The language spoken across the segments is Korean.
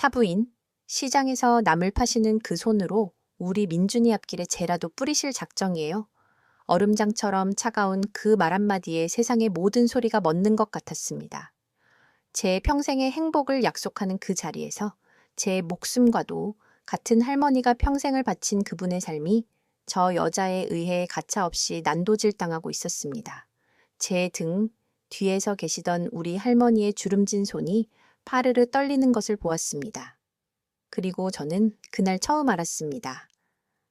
사부인, 시장에서 나물 파시는 그 손으로 우리 민준이 앞길에 재라도 뿌리실 작정이에요. 얼음장처럼 차가운 그 말 한마디에 세상의 모든 소리가 멎는 것 같았습니다. 제 평생의 행복을 약속하는 그 자리에서 제 목숨과도 같은 할머니가 평생을 바친 그분의 삶이 저 여자에 의해 가차없이 난도질당하고 있었습니다. 제 등 뒤에서 계시던 우리 할머니의 주름진 손이 파르르 떨리는 것을 보았습니다. 그리고 저는 그날 처음 알았습니다.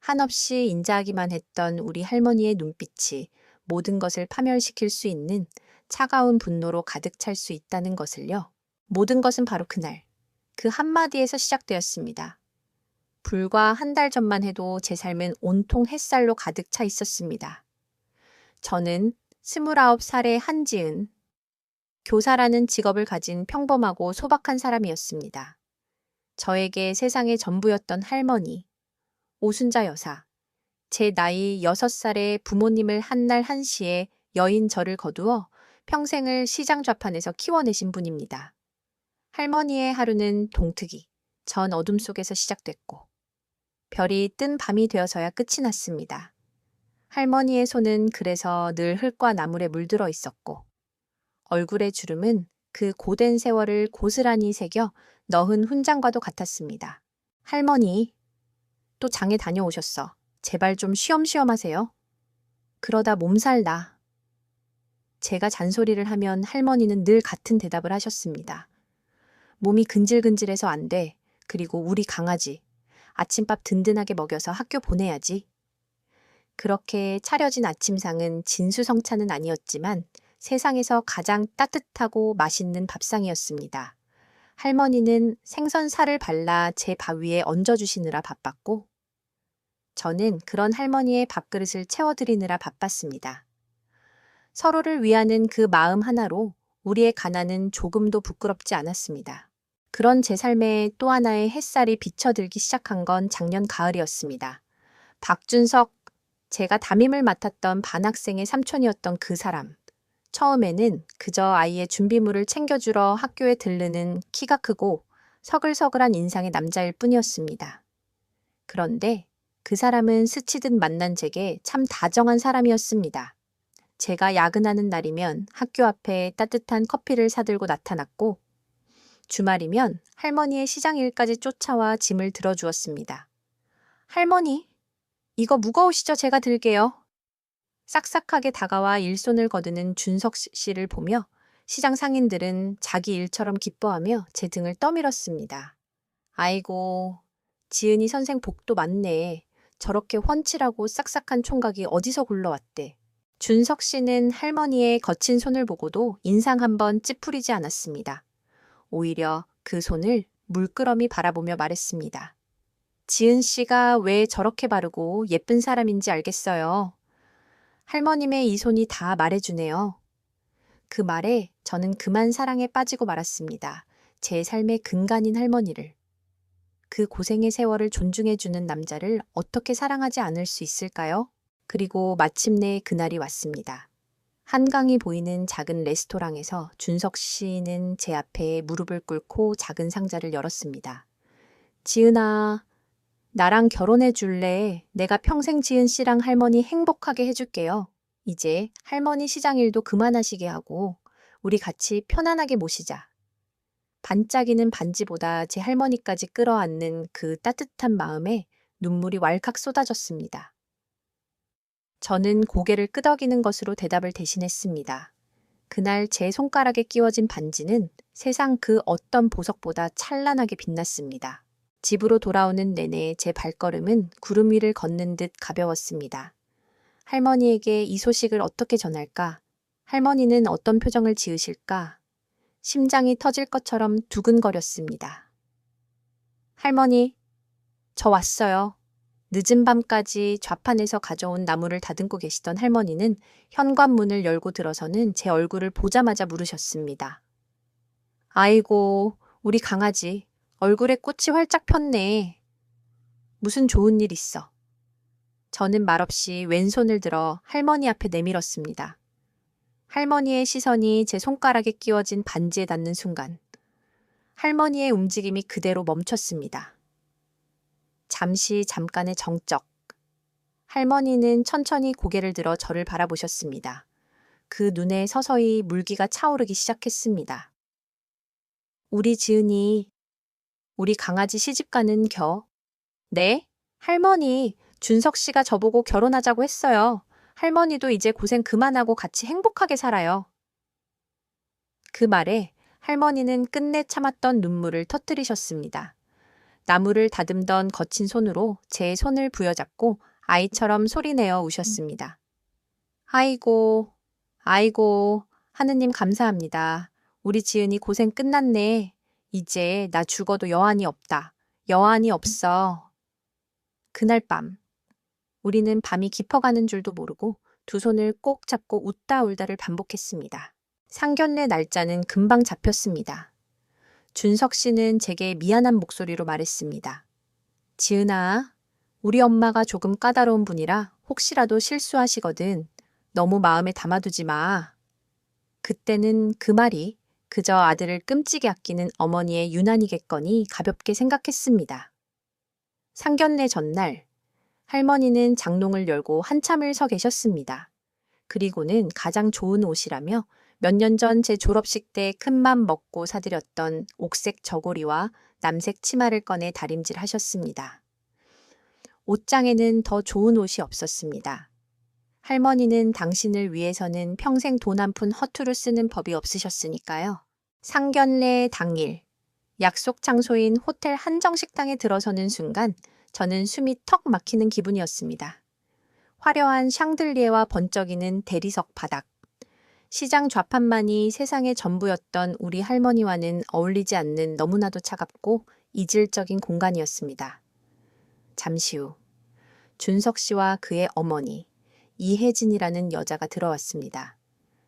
한없이 인자하기만 했던 우리 할머니의 눈빛이 모든 것을 파멸시킬 수 있는 차가운 분노로 가득 찰 수 있다는 것을요. 모든 것은 바로 그날, 그 한마디에서 시작되었습니다. 불과 한 달 전만 해도 제 삶은 온통 햇살로 가득 차 있었습니다. 저는 29살의 한지은, 교사라는 직업을 가진 평범하고 소박한 사람이었습니다. 저에게 세상의 전부였던 할머니, 오순자 여사, 제 나이 6살에 부모님을 한날 한시에 여인 저를 거두어 평생을 시장 좌판에서 키워내신 분입니다. 할머니의 하루는 동트기, 전 어둠 속에서 시작됐고 별이 뜬 밤이 되어서야 끝이 났습니다. 할머니의 손은 그래서 늘 흙과 나물에 물들어 있었고 얼굴의 주름은 그 고된 세월을 고스란히 새겨 너흔 훈장과도 같았습니다. 할머니, 또 장에 다녀오셨어. 제발 좀 쉬엄쉬엄 하세요. 그러다 몸살 나. 제가 잔소리를 하면 할머니는 늘 같은 대답을 하셨습니다. 몸이 근질근질해서 안 돼. 그리고 우리 강아지. 아침밥 든든하게 먹여서 학교 보내야지. 그렇게 차려진 아침상은 진수성찬은 아니었지만 세상에서 가장 따뜻하고 맛있는 밥상이었습니다. 할머니는 생선살을 발라 제 밥 위에 얹어주시느라 바빴고 저는 그런 할머니의 밥그릇을 채워드리느라 바빴습니다. 서로를 위하는 그 마음 하나로 우리의 가난은 조금도 부끄럽지 않았습니다. 그런 제 삶에 또 하나의 햇살이 비쳐들기 시작한 건 작년 가을이었습니다. 박준석, 제가 담임을 맡았던 반학생의 삼촌이었던 그 사람. 처음에는 그저 아이의 준비물을 챙겨주러 학교에 들르는 키가 크고 서글서글한 인상의 남자일 뿐이었습니다. 그런데 그 사람은 스치듯 만난 제게 참 다정한 사람이었습니다. 제가 야근하는 날이면 학교 앞에 따뜻한 커피를 사들고 나타났고 주말이면 할머니의 시장 일까지 쫓아와 짐을 들어주었습니다. 할머니, 이거 무거우시죠? 제가 들게요. 싹싹하게 다가와 일손을 거두는 준석 씨를 보며 시장 상인들은 자기 일처럼 기뻐하며 제 등을 떠밀었습니다. 아이고, 지은이 선생 복도 많네. 저렇게 훤칠하고 싹싹한 총각이 어디서 굴러왔대. 준석 씨는 할머니의 거친 손을 보고도 인상 한번 찌푸리지 않았습니다. 오히려 그 손을 물끄러미 바라보며 말했습니다. 지은 씨가 왜 저렇게 바르고 예쁜 사람인지 알겠어요. 할머님의 이 손이 다 말해주네요. 그 말에 저는 그만 사랑에 빠지고 말았습니다. 제 삶의 근간인 할머니를. 그 고생의 세월을 존중해주는 남자를 어떻게 사랑하지 않을 수 있을까요? 그리고 마침내 그날이 왔습니다. 한강이 보이는 작은 레스토랑에서 준석 씨는 제 앞에 무릎을 꿇고 작은 상자를 열었습니다. 지은아, 나랑 결혼해 줄래? 내가 평생 지은 씨랑 할머니 행복하게 해줄게요. 이제 할머니 시장 일도 그만하시게 하고 우리 같이 편안하게 모시자. 반짝이는 반지보다 제 할머니까지 끌어안는 그 따뜻한 마음에 눈물이 왈칵 쏟아졌습니다. 저는 고개를 끄덕이는 것으로 대답을 대신했습니다. 그날 제 손가락에 끼워진 반지는 세상 그 어떤 보석보다 찬란하게 빛났습니다. 집으로 돌아오는 내내 제 발걸음은 구름 위를 걷는 듯 가벼웠습니다. 할머니에게 이 소식을 어떻게 전할까? 할머니는 어떤 표정을 지으실까? 심장이 터질 것처럼 두근거렸습니다. 할머니, 저 왔어요. 늦은 밤까지 좌판에서 가져온 나무를 다듬고 계시던 할머니는 현관문을 열고 들어서는 제 얼굴을 보자마자 물으셨습니다. 아이고, 우리 강아지. 얼굴에 꽃이 활짝 폈네. 무슨 좋은 일 있어. 저는 말없이 왼손을 들어 할머니 앞에 내밀었습니다. 할머니의 시선이 제 손가락에 끼워진 반지에 닿는 순간 할머니의 움직임이 그대로 멈췄습니다. 잠깐의 정적. 할머니는 천천히 고개를 들어 저를 바라보셨습니다. 그 눈에 서서히 물기가 차오르기 시작했습니다. 우리 지은이, 우리 강아지 시집가는 겨. 네? 할머니, 준석 씨가 저보고 결혼하자고 했어요. 할머니도 이제 고생 그만하고 같이 행복하게 살아요. 그 말에 할머니는 끝내 참았던 눈물을 터뜨리셨습니다. 나무를 다듬던 거친 손으로 제 손을 부여잡고 아이처럼 소리내어 우셨습니다. 아이고, 아이고, 하느님 감사합니다. 우리 지은이 고생 끝났네. 이제 나 죽어도 여한이 없다. 여한이 없어. 그날 밤, 우리는 밤이 깊어가는 줄도 모르고 두 손을 꼭 잡고 웃다 울다를 반복했습니다. 상견례 날짜는 금방 잡혔습니다. 준석 씨는 제게 미안한 목소리로 말했습니다. 지은아, 우리 엄마가 조금 까다로운 분이라 혹시라도 실수하시거든 너무 마음에 담아두지 마. 그때는 그 말이 그저 아들을 끔찍이 아끼는 어머니의 유난이겠거니 가볍게 생각했습니다. 상견례 전날, 할머니는 장롱을 열고 한참을 서 계셨습니다. 그리고는 가장 좋은 옷이라며 몇 년 전 제 졸업식 때 큰맘 먹고 사드렸던 옥색 저고리와 남색 치마를 꺼내 다림질 하셨습니다. 옷장에는 더 좋은 옷이 없었습니다. 할머니는 당신을 위해서는 평생 돈 한 푼 허투루 쓰는 법이 없으셨으니까요. 상견례 당일, 약속 장소인 호텔 한정식당에 들어서는 순간 저는 숨이 턱 막히는 기분이었습니다. 화려한 샹들리에와 번쩍이는 대리석 바닥, 시장 좌판만이 세상의 전부였던 우리 할머니와는 어울리지 않는 너무나도 차갑고 이질적인 공간이었습니다. 잠시 후 준석 씨와 그의 어머니 이혜진이라는 여자가 들어왔습니다.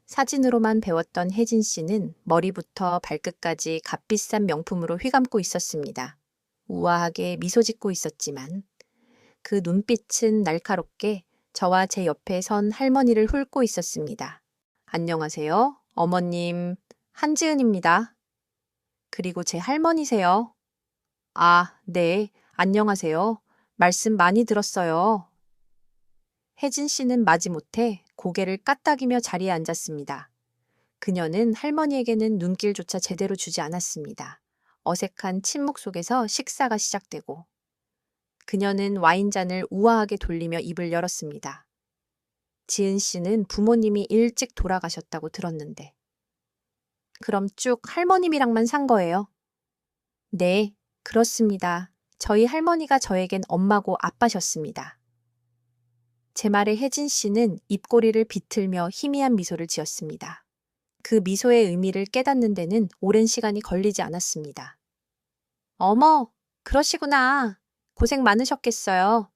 사진으로만 배웠던 혜진 씨는 머리부터 발끝까지 값비싼 명품으로 휘감고 있었습니다. 우아하게 미소 짓고 있었지만 그 눈빛은 날카롭게 저와 제 옆에 선 할머니를 훑고 있었습니다. 안녕하세요. 어머님, 한지은입니다. 그리고 제 할머니세요. 아, 네. 안녕하세요. 말씀 많이 들었어요. 혜진 씨는 마지못해 고개를 까딱이며 자리에 앉았습니다. 그녀는 할머니에게는 눈길조차 제대로 주지 않았습니다. 어색한 침묵 속에서 식사가 시작되고 그녀는 와인잔을 우아하게 돌리며 입을 열었습니다. 지은 씨는 부모님이 일찍 돌아가셨다고 들었는데. 그럼 쭉 할머님이랑만 산 거예요? 네, 그렇습니다. 저희 할머니가 저에겐 엄마고 아빠셨습니다. 제 말에 혜진 씨는 입꼬리를 비틀며 희미한 미소를 지었습니다. 그 미소의 의미를 깨닫는 데는 오랜 시간이 걸리지 않았습니다. 어머, 그러시구나. 고생 많으셨겠어요.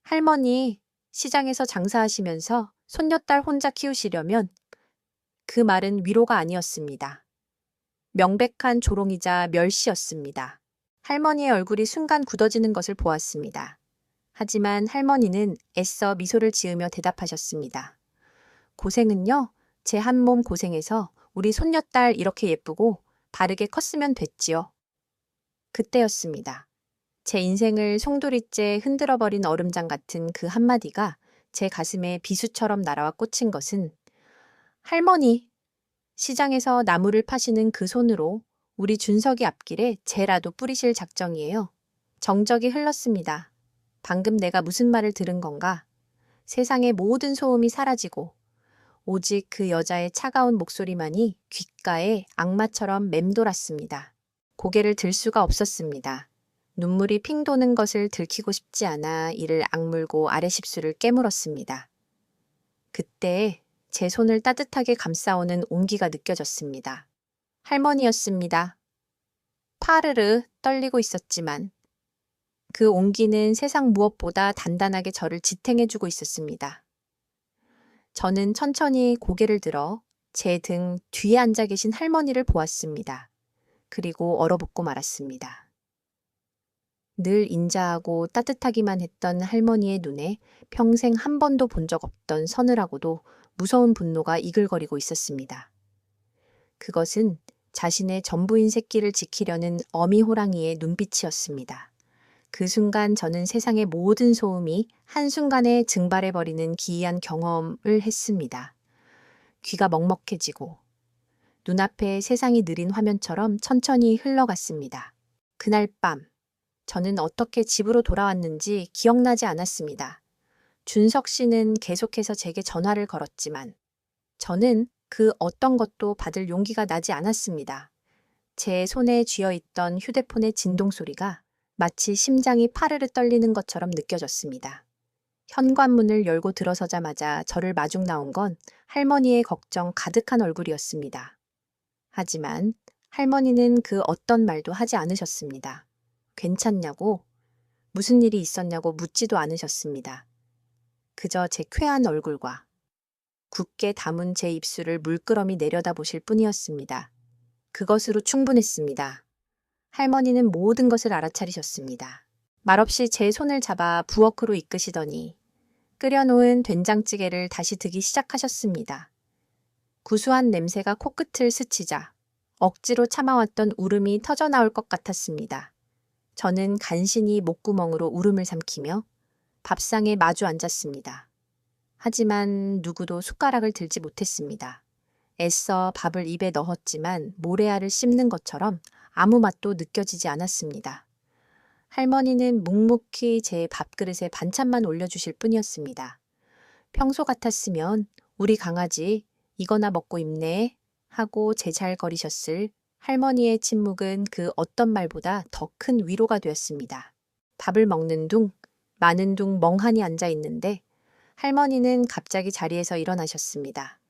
할머니, 시장에서 장사하시면서 손녀딸 혼자 키우시려면 그 말은 위로가 아니었습니다. 명백한 조롱이자 멸시였습니다. 할머니의 얼굴이 순간 굳어지는 것을 보았습니다. 하지만 할머니는 애써 미소를 지으며 대답하셨습니다. 고생은요, 제 한 몸 고생해서 우리 손녀딸 이렇게 예쁘고 바르게 컸으면 됐지요. 그때였습니다. 제 인생을 송두리째 흔들어버린 얼음장 같은 그 한마디가 제 가슴에 비수처럼 날아와 꽂힌 것은 할머니, 시장에서 나무를 파시는 그 손으로 우리 준석이 앞길에 재라도 뿌리실 작정이에요. 정적이 흘렀습니다. 방금 내가 무슨 말을 들은 건가? 세상의 모든 소음이 사라지고 오직 그 여자의 차가운 목소리만이 귓가에 악마처럼 맴돌았습니다. 고개를 들 수가 없었습니다. 눈물이 핑 도는 것을 들키고 싶지 않아 이를 악물고 아래 십술을 깨물었습니다. 그때 제 손을 따뜻하게 감싸오는 온기가 느껴졌습니다. 할머니였습니다. 파르르 떨리고 있었지만 그 온기는 세상 무엇보다 단단하게 저를 지탱해주고 있었습니다. 저는 천천히 고개를 들어 제 등 뒤에 앉아 계신 할머니를 보았습니다. 그리고 얼어붙고 말았습니다. 늘 인자하고 따뜻하기만 했던 할머니의 눈에 평생 한 번도 본 적 없던 서늘하고도 무서운 분노가 이글거리고 있었습니다. 그것은 자신의 전부인 새끼를 지키려는 어미 호랑이의 눈빛이었습니다. 그 순간 저는 세상의 모든 소음이 한순간에 증발해버리는 기이한 경험을 했습니다. 귀가 먹먹해지고 눈앞에 세상이 느린 화면처럼 천천히 흘러갔습니다. 그날 밤, 저는 어떻게 집으로 돌아왔는지 기억나지 않았습니다. 준석 씨는 계속해서 제게 전화를 걸었지만 저는 그 어떤 것도 받을 용기가 나지 않았습니다. 제 손에 쥐어있던 휴대폰의 진동 소리가 마치 심장이 파르르 떨리는 것처럼 느껴졌습니다. 현관문을 열고 들어서자마자 저를 마중 나온 건 할머니의 걱정 가득한 얼굴이었습니다. 하지만 할머니는 그 어떤 말도 하지 않으셨습니다. 괜찮냐고, 무슨 일이 있었냐고 묻지도 않으셨습니다. 그저 제 쾌한 얼굴과 굳게 담은 제 입술을 물끄러미 내려다보실 뿐이었습니다. 그것으로 충분했습니다. 할머니는 모든 것을 알아차리셨습니다. 말없이 제 손을 잡아 부엌으로 이끄시더니 끓여놓은 된장찌개를 다시 드기 시작하셨습니다. 구수한 냄새가 코끝을 스치자 억지로 참아왔던 울음이 터져나올 것 같았습니다. 저는 간신히 목구멍으로 울음을 삼키며 밥상에 마주 앉았습니다. 하지만 누구도 숟가락을 들지 못했습니다. 애써 밥을 입에 넣었지만 모래알을 씹는 것처럼 아무 맛도 느껴지지 않았습니다. 할머니는 묵묵히 제 밥그릇에 반찬만 올려주실 뿐이었습니다. 평소 같았으면 우리 강아지 이거나 먹고 입네 하고 제잘거리셨을 할머니의 침묵은 그 어떤 말보다 더 큰 위로가 되었습니다. 밥을 먹는 둥, 마는 둥 멍하니 앉아 있는데 할머니는 갑자기 자리에서 일어나셨습니다.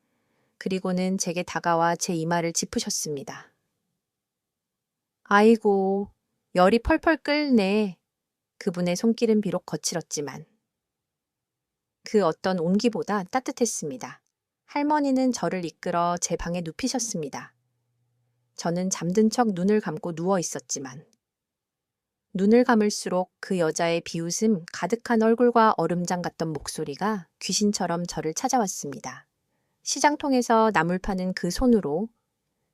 그리고는 제게 다가와 제 이마를 짚으셨습니다. 아이고, 열이 펄펄 끓네. 그분의 손길은 비록 거칠었지만 그 어떤 온기보다 따뜻했습니다. 할머니는 저를 이끌어 제 방에 눕히셨습니다. 저는 잠든 척 눈을 감고 누워 있었지만 눈을 감을수록 그 여자의 비웃음 가득한 얼굴과 얼음장 같던 목소리가 귀신처럼 저를 찾아왔습니다. 시장통에서 나물 파는 그 손으로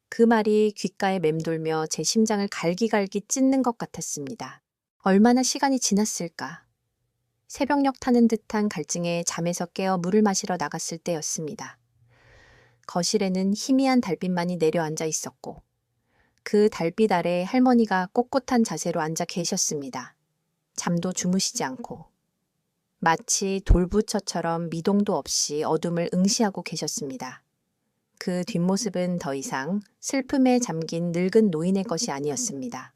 그 말이 귓가에 맴돌며 제 심장을 갈기갈기 찢는 것 같았습니다. 얼마나 시간이 지났을까? 새벽녘 타는 듯한 갈증에 잠에서 깨어 물을 마시러 나갔을 때였습니다. 거실에는 희미한 달빛만이 내려앉아 있었고 그 달빛 아래 할머니가 꼿꼿한 자세로 앉아 계셨습니다. 잠도 주무시지 않고 마치 돌부처처럼 미동도 없이 어둠을 응시하고 계셨습니다. 그 뒷모습은 더 이상 슬픔에 잠긴 늙은 노인의 것이 아니었습니다.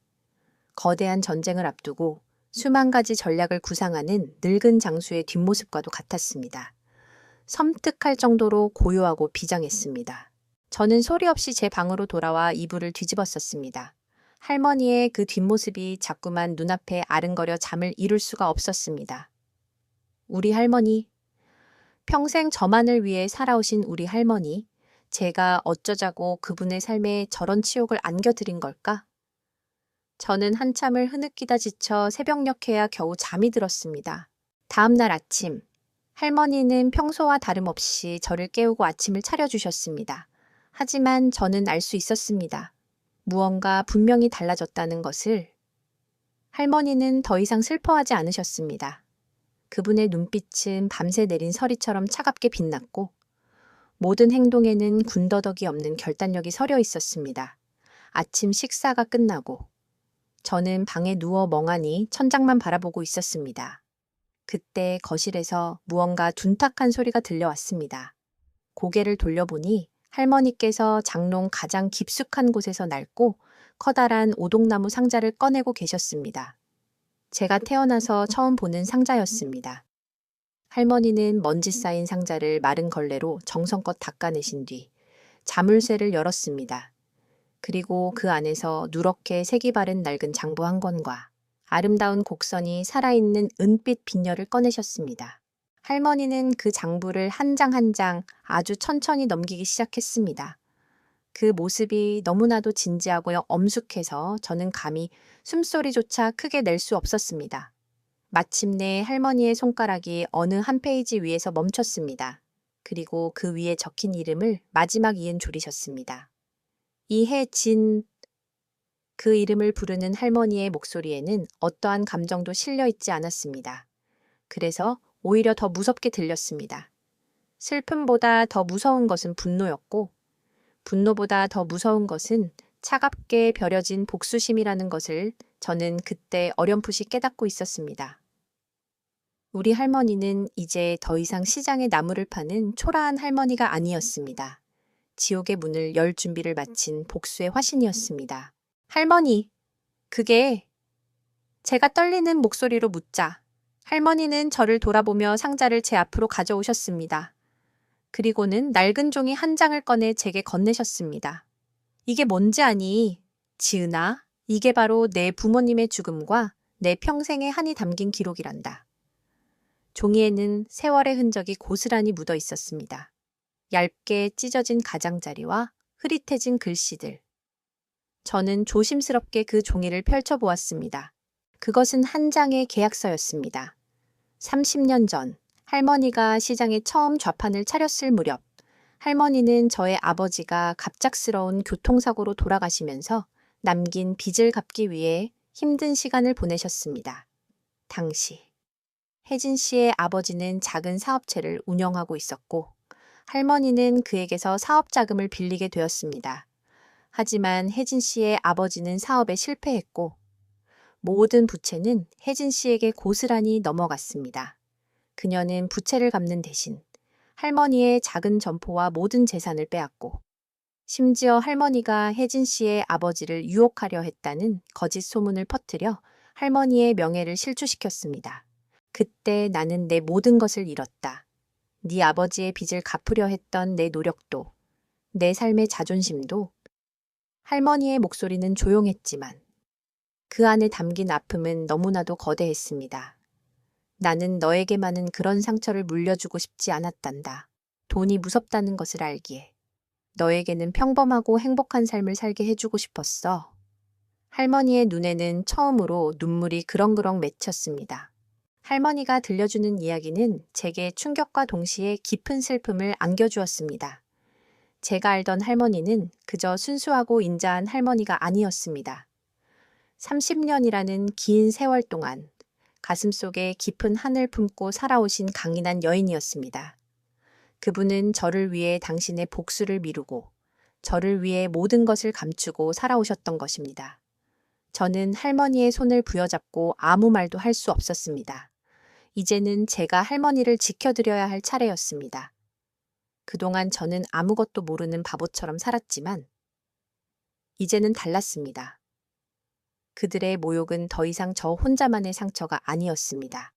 거대한 전쟁을 앞두고 수만 가지 전략을 구상하는 늙은 장수의 뒷모습과도 같았습니다. 섬뜩할 정도로 고요하고 비장했습니다. 저는 소리 없이 제 방으로 돌아와 이불을 뒤집었었습니다. 할머니의 그 뒷모습이 자꾸만 눈앞에 아른거려 잠을 이룰 수가 없었습니다. 우리 할머니, 평생 저만을 위해 살아오신 우리 할머니, 제가 어쩌자고 그분의 삶에 저런 치욕을 안겨드린 걸까? 저는 한참을 흐느끼다 지쳐 새벽녘에야 겨우 잠이 들었습니다. 다음 날 아침, 할머니는 평소와 다름없이 저를 깨우고 아침을 차려주셨습니다. 하지만 저는 알 수 있었습니다. 무언가 분명히 달라졌다는 것을. 할머니는 더 이상 슬퍼하지 않으셨습니다. 그분의 눈빛은 밤새 내린 서리처럼 차갑게 빛났고 모든 행동에는 군더더기 없는 결단력이 서려 있었습니다. 아침 식사가 끝나고 저는 방에 누워 멍하니 천장만 바라보고 있었습니다. 그때 거실에서 무언가 둔탁한 소리가 들려왔습니다. 고개를 돌려보니 할머니께서 장롱 가장 깊숙한 곳에서 낡고 커다란 오동나무 상자를 꺼내고 계셨습니다. 제가 태어나서 처음 보는 상자였습니다. 할머니는 먼지 쌓인 상자를 마른 걸레로 정성껏 닦아내신 뒤 자물쇠를 열었습니다. 그리고 그 안에서 누렇게 색이 바른 낡은 장부 한 권과 아름다운 곡선이 살아있는 은빛 빈혈을 꺼내셨습니다. 할머니는 그 장부를 한 장 한 장 아주 천천히 넘기기 시작했습니다. 그 모습이 너무나도 진지하고 엄숙해서 저는 감히 숨소리조차 크게 낼 수 없었습니다. 마침내 할머니의 손가락이 어느 한 페이지 위에서 멈췄습니다. 그리고 그 위에 적힌 이름을 마지막 이은 졸이셨습니다. 이혜진. 그 이름을 부르는 할머니의 목소리에는 어떠한 감정도 실려 있지 않았습니다. 그래서 오히려 더 무섭게 들렸습니다. 슬픔보다 더 무서운 것은 분노였고, 분노보다 더 무서운 것은 차갑게 벼려진 복수심이라는 것을 저는 그때 어렴풋이 깨닫고 있었습니다. 우리 할머니는 이제 더 이상 시장에 나무를 파는 초라한 할머니가 아니었습니다. 지옥의 문을 열 준비를 마친 복수의 화신이었습니다. 할머니, 그게... 제가 떨리는 목소리로 묻자 할머니는 저를 돌아보며 상자를 제 앞으로 가져오셨습니다. 그리고는 낡은 종이 한 장을 꺼내 제게 건네셨습니다. 이게 뭔지 아니? 지은아, 이게 바로 내 부모님의 죽음과 내 평생의 한이 담긴 기록이란다. 종이에는 세월의 흔적이 고스란히 묻어 있었습니다. 얇게 찢어진 가장자리와 흐릿해진 글씨들. 저는 조심스럽게 그 종이를 펼쳐보았습니다. 그것은 한 장의 계약서였습니다. 30년 전 할머니가 시장에 처음 좌판을 차렸을 무렵 할머니는 저의 아버지가 갑작스러운 교통사고로 돌아가시면서 남긴 빚을 갚기 위해 힘든 시간을 보내셨습니다. 당시 혜진 씨의 아버지는 작은 사업체를 운영하고 있었고 할머니는 그에게서 사업 자금을 빌리게 되었습니다. 하지만 혜진 씨의 아버지는 사업에 실패했고 모든 부채는 혜진 씨에게 고스란히 넘어갔습니다. 그녀는 부채를 갚는 대신 할머니의 작은 점포와 모든 재산을 빼앗고 심지어 할머니가 혜진 씨의 아버지를 유혹하려 했다는 거짓 소문을 퍼뜨려 할머니의 명예를 실추시켰습니다. 그때 나는 내 모든 것을 잃었다. 네 아버지의 빚을 갚으려 했던 내 노력도, 내 삶의 자존심도. 할머니의 목소리는 조용했지만 그 안에 담긴 아픔은 너무나도 거대했습니다. 나는 너에게만은 그런 상처를 물려주고 싶지 않았단다. 돈이 무섭다는 것을 알기에. 너에게는 평범하고 행복한 삶을 살게 해주고 싶었어. 할머니의 눈에는 처음으로 눈물이 그렁그렁 맺혔습니다. 할머니가 들려주는 이야기는 제게 충격과 동시에 깊은 슬픔을 안겨주었습니다. 제가 알던 할머니는 그저 순수하고 인자한 할머니가 아니었습니다. 30년이라는 긴 세월 동안 가슴속에 깊은 한을 품고 살아오신 강인한 여인이었습니다. 그분은 저를 위해 당신의 복수를 미루고 저를 위해 모든 것을 감추고 살아오셨던 것입니다. 저는 할머니의 손을 부여잡고 아무 말도 할 수 없었습니다. 이제는 제가 할머니를 지켜드려야 할 차례였습니다. 그동안 저는 아무것도 모르는 바보처럼 살았지만 이제는 달랐습니다. 그들의 모욕은 더 이상 저 혼자만의 상처가 아니었습니다.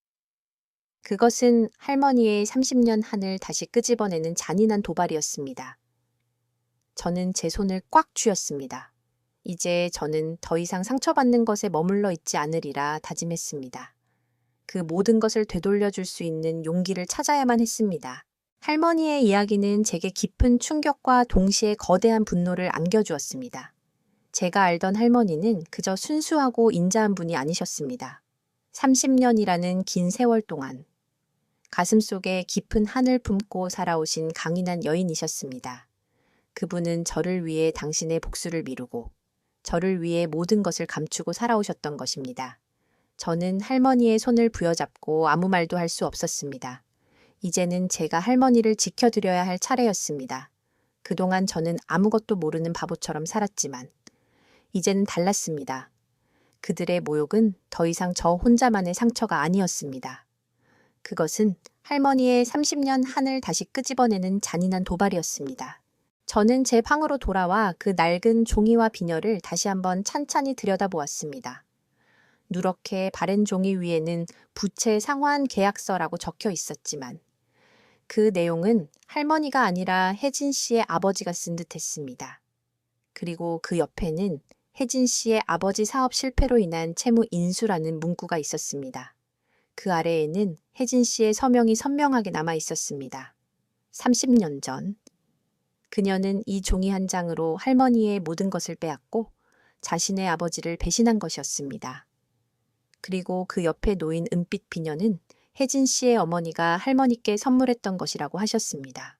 그것은 할머니의 30년 한을 다시 끄집어내는 잔인한 도발이었습니다. 저는 제 손을 꽉 쥐었습니다. 이제 저는 더 이상 상처받는 것에 머물러 있지 않으리라 다짐했습니다. 그 모든 것을 되돌려줄 수 있는 용기를 찾아야만 했습니다. 할머니의 이야기는 제게 깊은 충격과 동시에 거대한 분노를 안겨주었습니다. 제가 알던 할머니는 그저 순수하고 인자한 분이 아니셨습니다. 30년이라는 긴 세월 동안 가슴속에 깊은 한을 품고 살아오신 강인한 여인이셨습니다. 그분은 저를 위해 당신의 복수를 미루고 저를 위해 모든 것을 감추고 살아오셨던 것입니다. 저는 할머니의 손을 부여잡고 아무 말도 할 수 없었습니다. 이제는 제가 할머니를 지켜드려야 할 차례였습니다. 그동안 저는 아무것도 모르는 바보처럼 살았지만 이제는 달랐습니다. 그들의 모욕은 더 이상 저 혼자만의 상처가 아니었습니다. 그것은 할머니의 30년 한을 다시 끄집어내는 잔인한 도발이었습니다. 저는 제 방으로 돌아와 그 낡은 종이와 비녀를 다시 한번 찬찬히 들여다보았습니다. 누렇게 바랜 종이 위에는 부채 상환 계약서라고 적혀 있었지만 그 내용은 할머니가 아니라 혜진 씨의 아버지가 쓴 듯했습니다. 그리고 그 옆에는 혜진 씨의 아버지 사업 실패로 인한 채무 인수라는 문구가 있었습니다. 그 아래에는 혜진 씨의 서명이 선명하게 남아 있었습니다. 30년 전 그녀는 이 종이 한 장으로 할머니의 모든 것을 빼앗고 자신의 아버지를 배신한 것이었습니다. 그리고 그 옆에 놓인 은빛 비녀는 혜진 씨의 어머니가 할머니께 선물했던 것이라고 하셨습니다.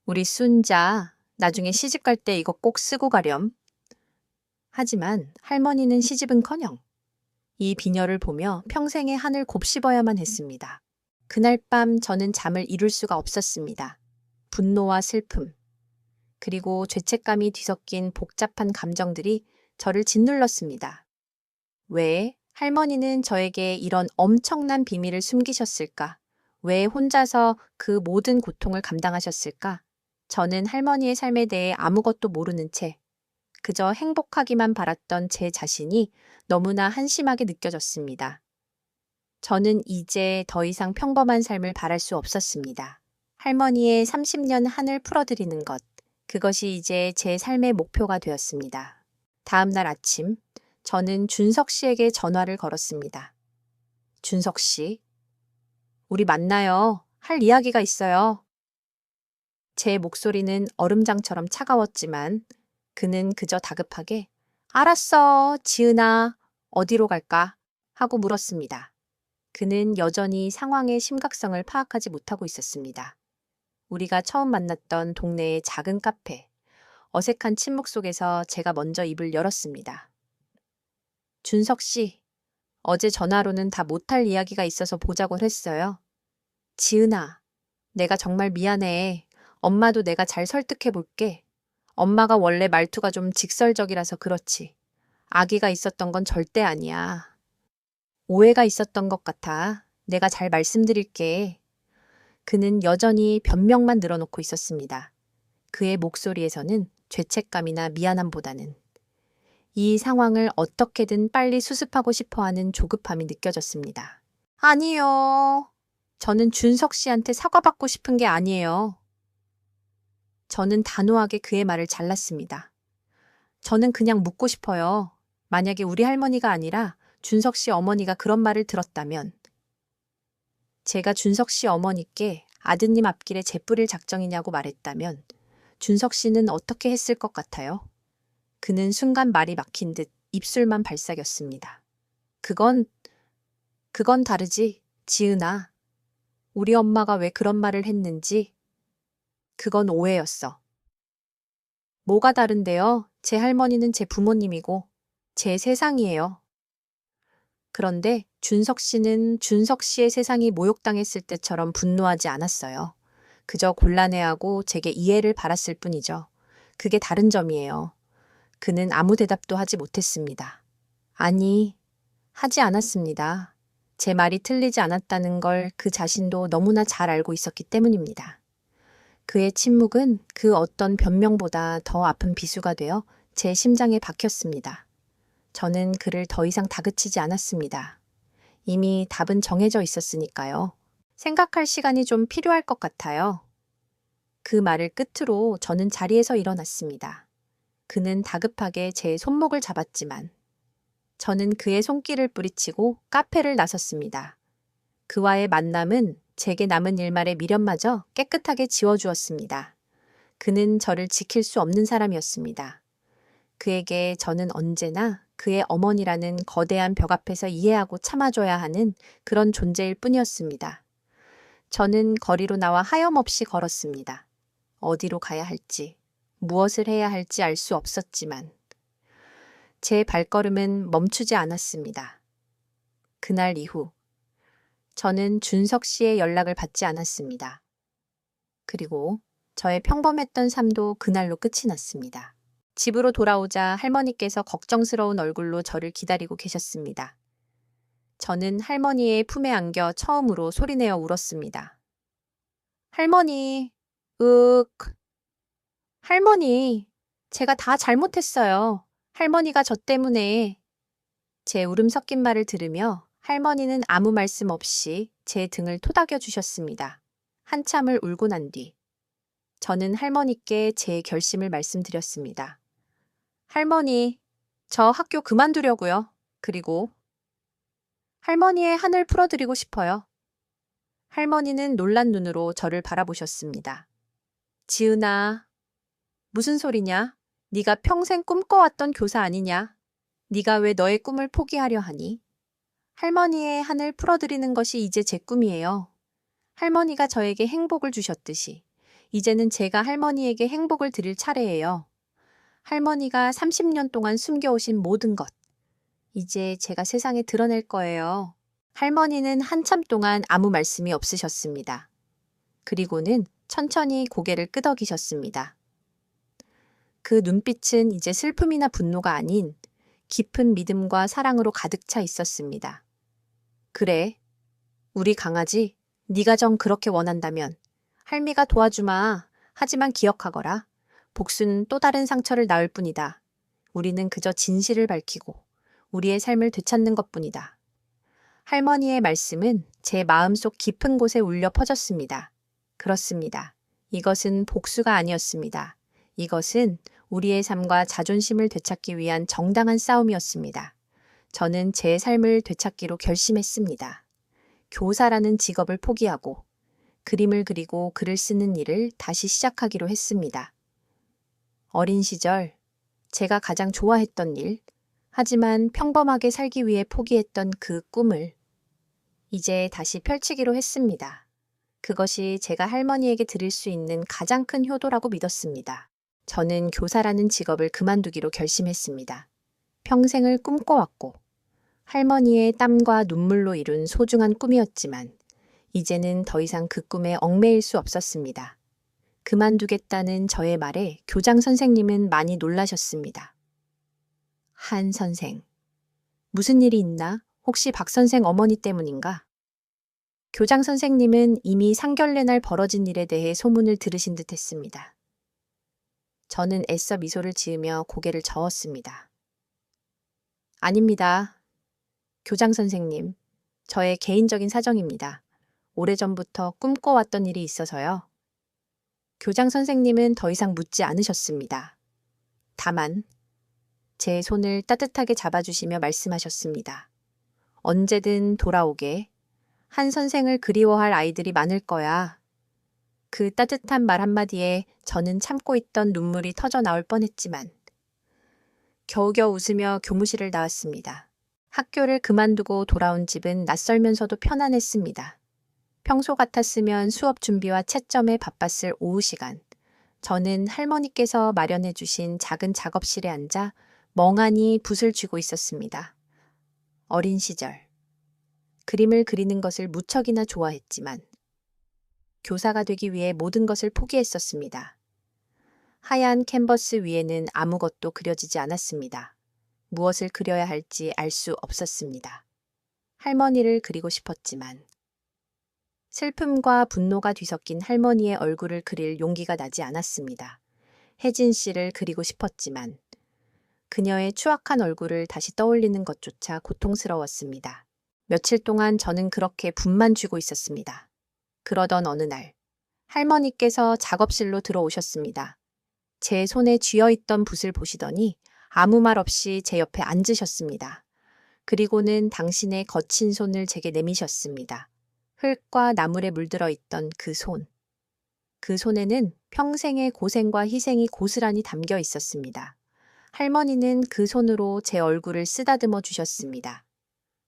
우리 순자, 나중에 시집 갈 때 이거 꼭 쓰고 가렴. 하지만 할머니는 시집은커녕 이 비녀를 보며 평생의 한을 곱씹어야만 했습니다. 그날 밤 저는 잠을 이룰 수가 없었습니다. 분노와 슬픔, 그리고 죄책감이 뒤섞인 복잡한 감정들이 저를 짓눌렀습니다. 왜 할머니는 저에게 이런 엄청난 비밀을 숨기셨을까? 왜 혼자서 그 모든 고통을 감당하셨을까? 저는 할머니의 삶에 대해 아무것도 모르는 채 그저 행복하기만 바랐던 제 자신이 너무나 한심하게 느껴졌습니다. 저는 이제 더 이상 평범한 삶을 바랄 수 없었습니다. 할머니의 30년 한을 풀어드리는 것, 그것이 이제 제 삶의 목표가 되었습니다. 다음 날 아침, 저는 준석 씨에게 전화를 걸었습니다. 준석 씨, 우리 만나요. 할 이야기가 있어요. 제 목소리는 얼음장처럼 차가웠지만 그는 그저 다급하게 알았어, 지은아, 어디로 갈까? 하고 물었습니다. 그는 여전히 상황의 심각성을 파악하지 못하고 있었습니다. 우리가 처음 만났던 동네의 작은 카페, 어색한 침묵 속에서 제가 먼저 입을 열었습니다. 준석 씨, 어제 전화로는 다 못할 이야기가 있어서 보자고 했어요. 지은아, 내가 정말 미안해. 엄마도 내가 잘 설득해 볼게. 엄마가 원래 말투가 좀 직설적이라서 그렇지. 아기가 있었던 건 절대 아니야. 오해가 있었던 것 같아. 내가 잘 말씀드릴게. 그는 여전히 변명만 늘어놓고 있었습니다. 그의 목소리에서는 죄책감이나 미안함보다는 이 상황을 어떻게든 빨리 수습하고 싶어하는 조급함이 느껴졌습니다. 아니요. 저는 준석 씨한테 사과받고 싶은 게 아니에요. 저는 단호하게 그의 말을 잘랐습니다. 저는 그냥 묻고 싶어요. 만약에 우리 할머니가 아니라 준석 씨 어머니가 그런 말을 들었다면 제가 준석 씨 어머니께 아드님 앞길에 재 뿌릴 작정이냐고 말했다면 준석 씨는 어떻게 했을 것 같아요? 그는 순간 말이 막힌 듯 입술만 발싹였습니다. 그건 다르지, 지은아. 우리 엄마가 왜 그런 말을 했는지 그건 오해였어. 뭐가 다른데요? 제 할머니는 제 부모님이고 제 세상이에요. 그런데 준석 씨는 준석 씨의 세상이 모욕당했을 때처럼 분노하지 않았어요. 그저 곤란해하고 제게 이해를 바랐을 뿐이죠. 그게 다른 점이에요. 그는 아무 대답도 하지 못했습니다. 아니, 하지 않았습니다. 제 말이 틀리지 않았다는 걸 그 자신도 너무나 잘 알고 있었기 때문입니다. 그의 침묵은 그 어떤 변명보다 더 아픈 비수가 되어 제 심장에 박혔습니다. 저는 그를 더 이상 다그치지 않았습니다. 이미 답은 정해져 있었으니까요. 생각할 시간이 좀 필요할 것 같아요. 그 말을 끝으로 저는 자리에서 일어났습니다. 그는 다급하게 제 손목을 잡았지만 저는 그의 손길을 뿌리치고 카페를 나섰습니다. 그와의 만남은 제게 남은 일말의 미련마저 깨끗하게 지워주었습니다. 그는 저를 지킬 수 없는 사람이었습니다. 그에게 저는 언제나 그의 어머니라는 거대한 벽 앞에서 이해하고 참아줘야 하는 그런 존재일 뿐이었습니다. 저는 거리로 나와 하염없이 걸었습니다. 어디로 가야 할지, 무엇을 해야 할지 알 수 없었지만 제 발걸음은 멈추지 않았습니다. 그날 이후 저는 준석 씨의 연락을 받지 않았습니다. 그리고 저의 평범했던 삶도 그날로 끝이 났습니다. 집으로 돌아오자 할머니께서 걱정스러운 얼굴로 저를 기다리고 계셨습니다. 저는 할머니의 품에 안겨 처음으로 소리내어 울었습니다. 할머니, 할머니, 제가 다 잘못했어요. 할머니가 저 때문에. 제 울음 섞인 말을 들으며 할머니는 아무 말씀 없이 제 등을 토닥여 주셨습니다. 한참을 울고 난 뒤 저는 할머니께 제 결심을 말씀드렸습니다. 할머니, 저 학교 그만두려고요. 그리고 할머니의 한을 풀어드리고 싶어요. 할머니는 놀란 눈으로 저를 바라보셨습니다. 지은아, 무슨 소리냐? 네가 평생 꿈꿔왔던 교사 아니냐? 네가 왜 너의 꿈을 포기하려 하니? 할머니의 한을 풀어드리는 것이 이제 제 꿈이에요. 할머니가 저에게 행복을 주셨듯이 이제는 제가 할머니에게 행복을 드릴 차례예요. 할머니가 30년 동안 숨겨오신 모든 것. 이제 제가 세상에 드러낼 거예요. 할머니는 한참 동안 아무 말씀이 없으셨습니다. 그리고는 천천히 고개를 끄덕이셨습니다. 그 눈빛은 이제 슬픔이나 분노가 아닌 깊은 믿음과 사랑으로 가득 차 있었습니다. 그래, 우리 강아지, 네가 정 그렇게 원한다면 할미가 도와주마. 하지만 기억하거라. 복수는 또 다른 상처를 낳을 뿐이다. 우리는 그저 진실을 밝히고 우리의 삶을 되찾는 것뿐이다. 할머니의 말씀은 제 마음속 깊은 곳에 울려 퍼졌습니다. 그렇습니다. 이것은 복수가 아니었습니다. 이것은 우리의 삶과 자존심을 되찾기 위한 정당한 싸움이었습니다. 저는 제 삶을 되찾기로 결심했습니다. 교사라는 직업을 포기하고 그림을 그리고 글을 쓰는 일을 다시 시작하기로 했습니다. 어린 시절 제가 가장 좋아했던 일, 하지만 평범하게 살기 위해 포기했던 그 꿈을 이제 다시 펼치기로 했습니다. 그것이 제가 할머니에게 드릴 수 있는 가장 큰 효도라고 믿었습니다. 저는 교사라는 직업을 그만두기로 결심했습니다. 평생을 꿈꿔왔고 할머니의 땀과 눈물로 이룬 소중한 꿈이었지만 이제는 더 이상 그 꿈에 얽매일 수 없었습니다. 그만두겠다는 저의 말에 교장 선생님은 많이 놀라셨습니다. 한 선생, 무슨 일이 있나? 혹시 박 선생 어머니 때문인가? 교장 선생님은 이미 상견례 날 벌어진 일에 대해 소문을 들으신 듯 했습니다. 저는 애써 미소를 지으며 고개를 저었습니다. 아닙니다. 교장 선생님, 저의 개인적인 사정입니다. 오래전부터 꿈꿔왔던 일이 있어서요. 교장 선생님은 더 이상 묻지 않으셨습니다. 다만 제 손을 따뜻하게 잡아주시며 말씀하셨습니다. 언제든 돌아오게. 한 선생을 그리워할 아이들이 많을 거야. 그 따뜻한 말 한마디에 저는 참고 있던 눈물이 터져 나올 뻔했지만 겨우겨우 웃으며 교무실을 나왔습니다. 학교를 그만두고 돌아온 집은 낯설면서도 편안했습니다. 평소 같았으면 수업 준비와 채점에 바빴을 오후 시간. 저는 할머니께서 마련해 주신 작은 작업실에 앉아 멍하니 붓을 쥐고 있었습니다. 어린 시절. 그림을 그리는 것을 무척이나 좋아했지만 교사가 되기 위해 모든 것을 포기했었습니다. 하얀 캔버스 위에는 아무것도 그려지지 않았습니다. 무엇을 그려야 할지 알 수 없었습니다. 할머니를 그리고 싶었지만 슬픔과 분노가 뒤섞인 할머니의 얼굴을 그릴 용기가 나지 않았습니다. 혜진 씨를 그리고 싶었지만 그녀의 추악한 얼굴을 다시 떠올리는 것조차 고통스러웠습니다. 며칠 동안 저는 그렇게 붓만 쥐고 있었습니다. 그러던 어느 날 할머니께서 작업실로 들어오셨습니다. 제 손에 쥐어있던 붓을 보시더니 아무 말 없이 제 옆에 앉으셨습니다. 그리고는 당신의 거친 손을 제게 내미셨습니다. 흙과 나물에 물들어 있던 그 손. 그 손에는 평생의 고생과 희생이 고스란히 담겨 있었습니다. 할머니는 그 손으로 제 얼굴을 쓰다듬어 주셨습니다.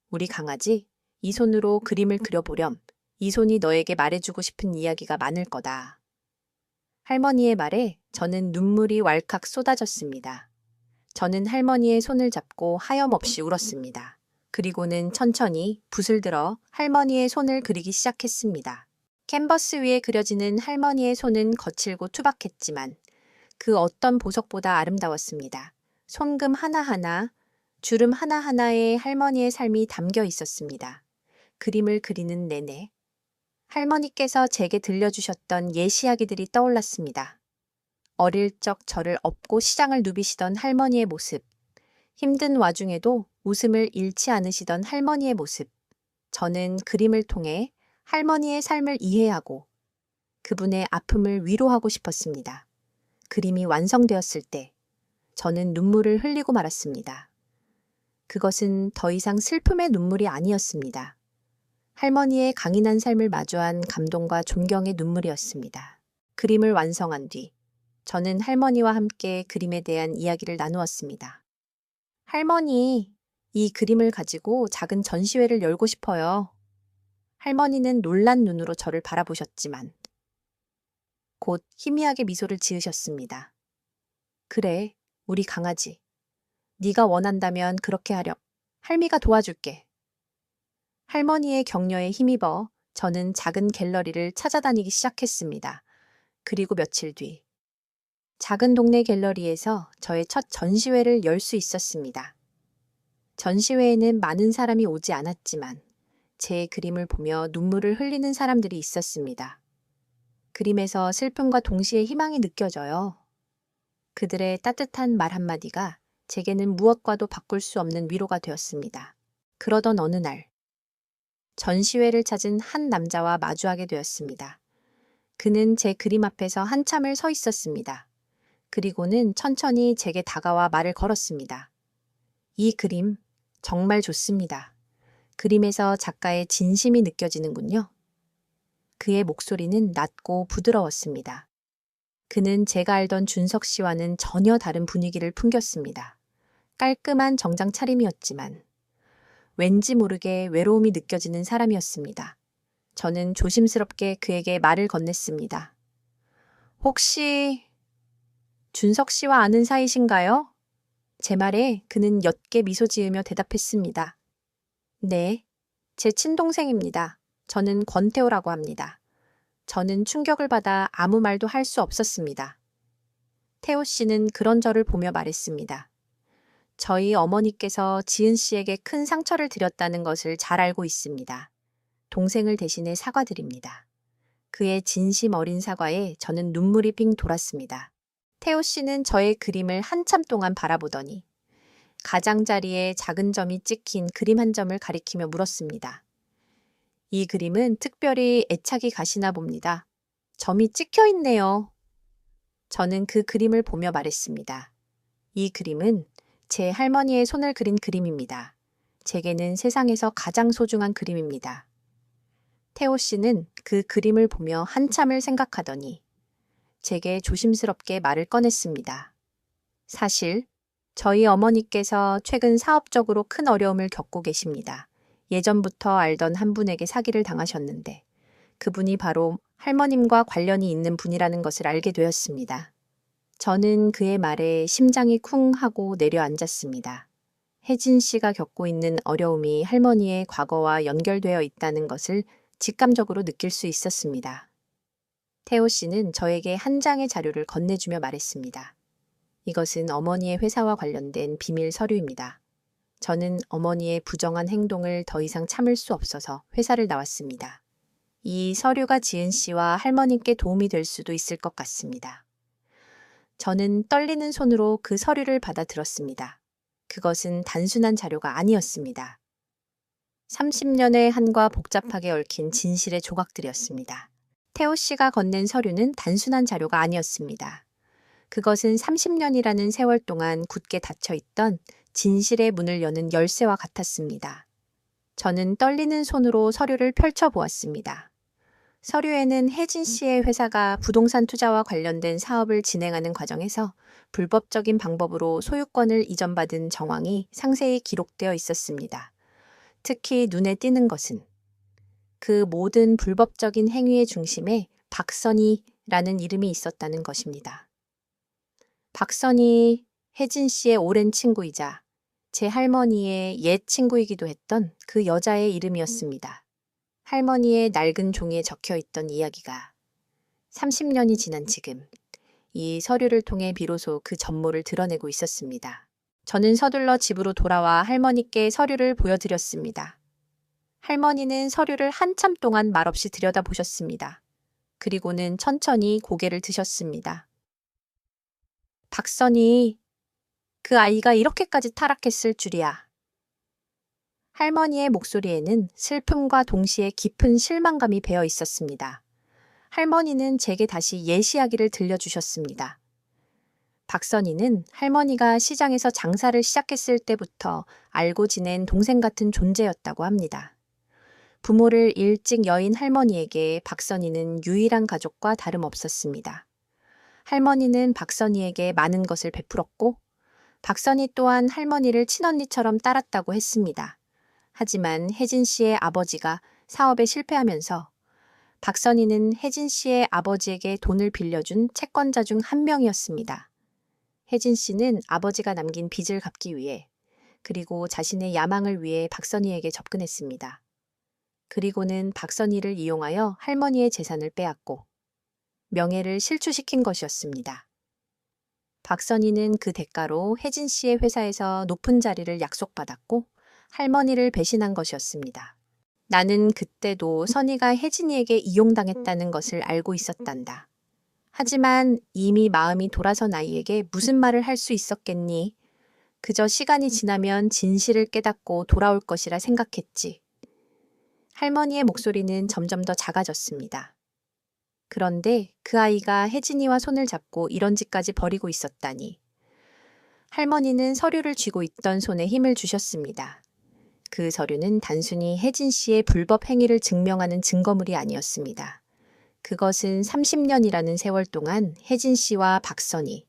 우리 강아지, 이 손으로 그림을 그려보렴. 이 손이 너에게 말해주고 싶은 이야기가 많을 거다. 할머니의 말에 저는 눈물이 왈칵 쏟아졌습니다. 저는 할머니의 손을 잡고 하염없이 울었습니다. 그리고는 천천히 붓을 들어 할머니의 손을 그리기 시작했습니다. 캔버스 위에 그려지는 할머니의 손은 거칠고 투박했지만 그 어떤 보석보다 아름다웠습니다. 손금 하나하나, 주름 하나하나에 할머니의 삶이 담겨 있었습니다. 그림을 그리는 내내 할머니께서 제게 들려주셨던 옛 이야기들이 떠올랐습니다. 어릴 적 저를 업고 시장을 누비시던 할머니의 모습, 힘든 와중에도 웃음을 잃지 않으시던 할머니의 모습. 저는 그림을 통해 할머니의 삶을 이해하고 그분의 아픔을 위로하고 싶었습니다. 그림이 완성되었을 때 저는 눈물을 흘리고 말았습니다. 그것은 더 이상 슬픔의 눈물이 아니었습니다. 할머니의 강인한 삶을 마주한 감동과 존경의 눈물이었습니다. 그림을 완성한 뒤 저는 할머니와 함께 그림에 대한 이야기를 나누었습니다. 할머니, 이 그림을 가지고 작은 전시회를 열고 싶어요. 할머니는 놀란 눈으로 저를 바라보셨지만 곧 희미하게 미소를 지으셨습니다. 그래, 우리 강아지. 네가 원한다면 그렇게 하렴. 할미가 도와줄게. 할머니의 격려에 힘입어 저는 작은 갤러리를 찾아다니기 시작했습니다. 그리고 며칠 뒤, 작은 동네 갤러리에서 저의 첫 전시회를 열 수 있었습니다. 전시회에는 많은 사람이 오지 않았지만 제 그림을 보며 눈물을 흘리는 사람들이 있었습니다. 그림에서 슬픔과 동시에 희망이 느껴져요. 그들의 따뜻한 말 한마디가 제게는 무엇과도 바꿀 수 없는 위로가 되었습니다. 그러던 어느 날, 전시회를 찾은 한 남자와 마주하게 되었습니다. 그는 제 그림 앞에서 한참을 서 있었습니다. 그리고는 천천히 제게 다가와 말을 걸었습니다. 이 그림 정말 좋습니다. 그림에서 작가의 진심이 느껴지는군요. 그의 목소리는 낮고 부드러웠습니다. 그는 제가 알던 준석 씨와는 전혀 다른 분위기를 풍겼습니다. 깔끔한 정장 차림이었지만 왠지 모르게 외로움이 느껴지는 사람이었습니다. 저는 조심스럽게 그에게 말을 건넸습니다. 혹시 준석 씨와 아는 사이신가요? 제 말에 그는 옅게 미소 지으며 대답했습니다. 네, 제 친동생입니다. 저는 권태호라고 합니다. 저는 충격을 받아 아무 말도 할 수 없었습니다. 태호 씨는 그런 저를 보며 말했습니다. 저희 어머니께서 지은 씨에게 큰 상처를 드렸다는 것을 잘 알고 있습니다. 동생을 대신해 사과드립니다. 그의 진심 어린 사과에 저는 눈물이 빙 돌았습니다. 태호 씨는 저의 그림을 한참 동안 바라보더니 가장자리에 작은 점이 찍힌 그림 한 점을 가리키며 물었습니다. 이 그림은 특별히 애착이 가시나 봅니다. 점이 찍혀 있네요. 저는 그 그림을 보며 말했습니다. 이 그림은 제 할머니의 손을 그린 그림입니다. 제게는 세상에서 가장 소중한 그림입니다. 태호 씨는 그 그림을 보며 한참을 생각하더니 제게 조심스럽게 말을 꺼냈습니다. 사실 저희 어머니께서 최근 사업적으로 큰 어려움을 겪고 계십니다. 예전부터 알던 한 분에게 사기를 당하셨는데 그분이 바로 할머님과 관련이 있는 분이라는 것을 알게 되었습니다. 저는 그의 말에 심장이 쿵 하고 내려앉았습니다. 혜진 씨가 겪고 있는 어려움이 할머니의 과거와 연결되어 있다는 것을 직감적으로 느낄 수 있었습니다. 태호 씨는 저에게 한 장의 자료를 건네주며 말했습니다. 이것은 어머니의 회사와 관련된 비밀 서류입니다. 저는 어머니의 부정한 행동을 더 이상 참을 수 없어서 회사를 나왔습니다. 이 서류가 지은 씨와 할머님께 도움이 될 수도 있을 것 같습니다. 저는 떨리는 손으로 그 서류를 받아들었습니다. 그것은 단순한 자료가 아니었습니다. 30년의 한과 복잡하게 얽힌 진실의 조각들이었습니다. 태호 씨가 건넨 서류는 단순한 자료가 아니었습니다. 그것은 30년이라는 세월 동안 굳게 닫혀있던 진실의 문을 여는 열쇠와 같았습니다. 저는 떨리는 손으로 서류를 펼쳐보았습니다. 서류에는 혜진 씨의 회사가 부동산 투자와 관련된 사업을 진행하는 과정에서 불법적인 방법으로 소유권을 이전받은 정황이 상세히 기록되어 있었습니다. 특히 눈에 띄는 것은 그 모든 불법적인 행위의 중심에 박선희라는 이름이 있었다는 것입니다. 박선희, 혜진 씨의 오랜 친구이자 제 할머니의 옛 친구이기도 했던 그 여자의 이름이었습니다. 할머니의 낡은 종이에 적혀있던 이야기가 30년이 지난 지금 이 서류를 통해 비로소 그 전모를 드러내고 있었습니다. 저는 서둘러 집으로 돌아와 할머니께 서류를 보여드렸습니다. 할머니는 서류를 한참 동안 말없이 들여다보셨습니다. 그리고는 천천히 고개를 드셨습니다. 박선희, 그 아이가 이렇게까지 타락했을 줄이야. 할머니의 목소리에는 슬픔과 동시에 깊은 실망감이 배어 있었습니다. 할머니는 제게 다시 옛 이야기를 들려주셨습니다. 박선희는 할머니가 시장에서 장사를 시작했을 때부터 알고 지낸 동생 같은 존재였다고 합니다. 부모를 일찍 여인 할머니에게 박선희는 유일한 가족과 다름없었습니다. 할머니는 박선희에게 많은 것을 베풀었고 박선희 또한 할머니를 친언니처럼 따랐다고 했습니다. 하지만 혜진 씨의 아버지가 사업에 실패하면서 박선희는 혜진 씨의 아버지에게 돈을 빌려준 채권자 중 한 명이었습니다. 혜진 씨는 아버지가 남긴 빚을 갚기 위해 그리고 자신의 야망을 위해 박선희에게 접근했습니다. 그리고는 박선희를 이용하여 할머니의 재산을 빼앗고 명예를 실추시킨 것이었습니다. 박선희는 그 대가로 혜진 씨의 회사에서 높은 자리를 약속받았고 할머니를 배신한 것이었습니다. 나는 그때도 선희가 혜진이에게 이용당했다는 것을 알고 있었단다. 하지만 이미 마음이 돌아선 아이에게 무슨 말을 할 수 있었겠니? 그저 시간이 지나면 진실을 깨닫고 돌아올 것이라 생각했지. 할머니의 목소리는 점점 더 작아졌습니다. 그런데 그 아이가 혜진이와 손을 잡고 이런 짓까지 벌이고 있었다니. 할머니는 서류를 쥐고 있던 손에 힘을 주셨습니다. 그 서류는 단순히 혜진 씨의 불법 행위를 증명하는 증거물이 아니었습니다. 그것은 30년이라는 세월 동안 혜진 씨와 박선희,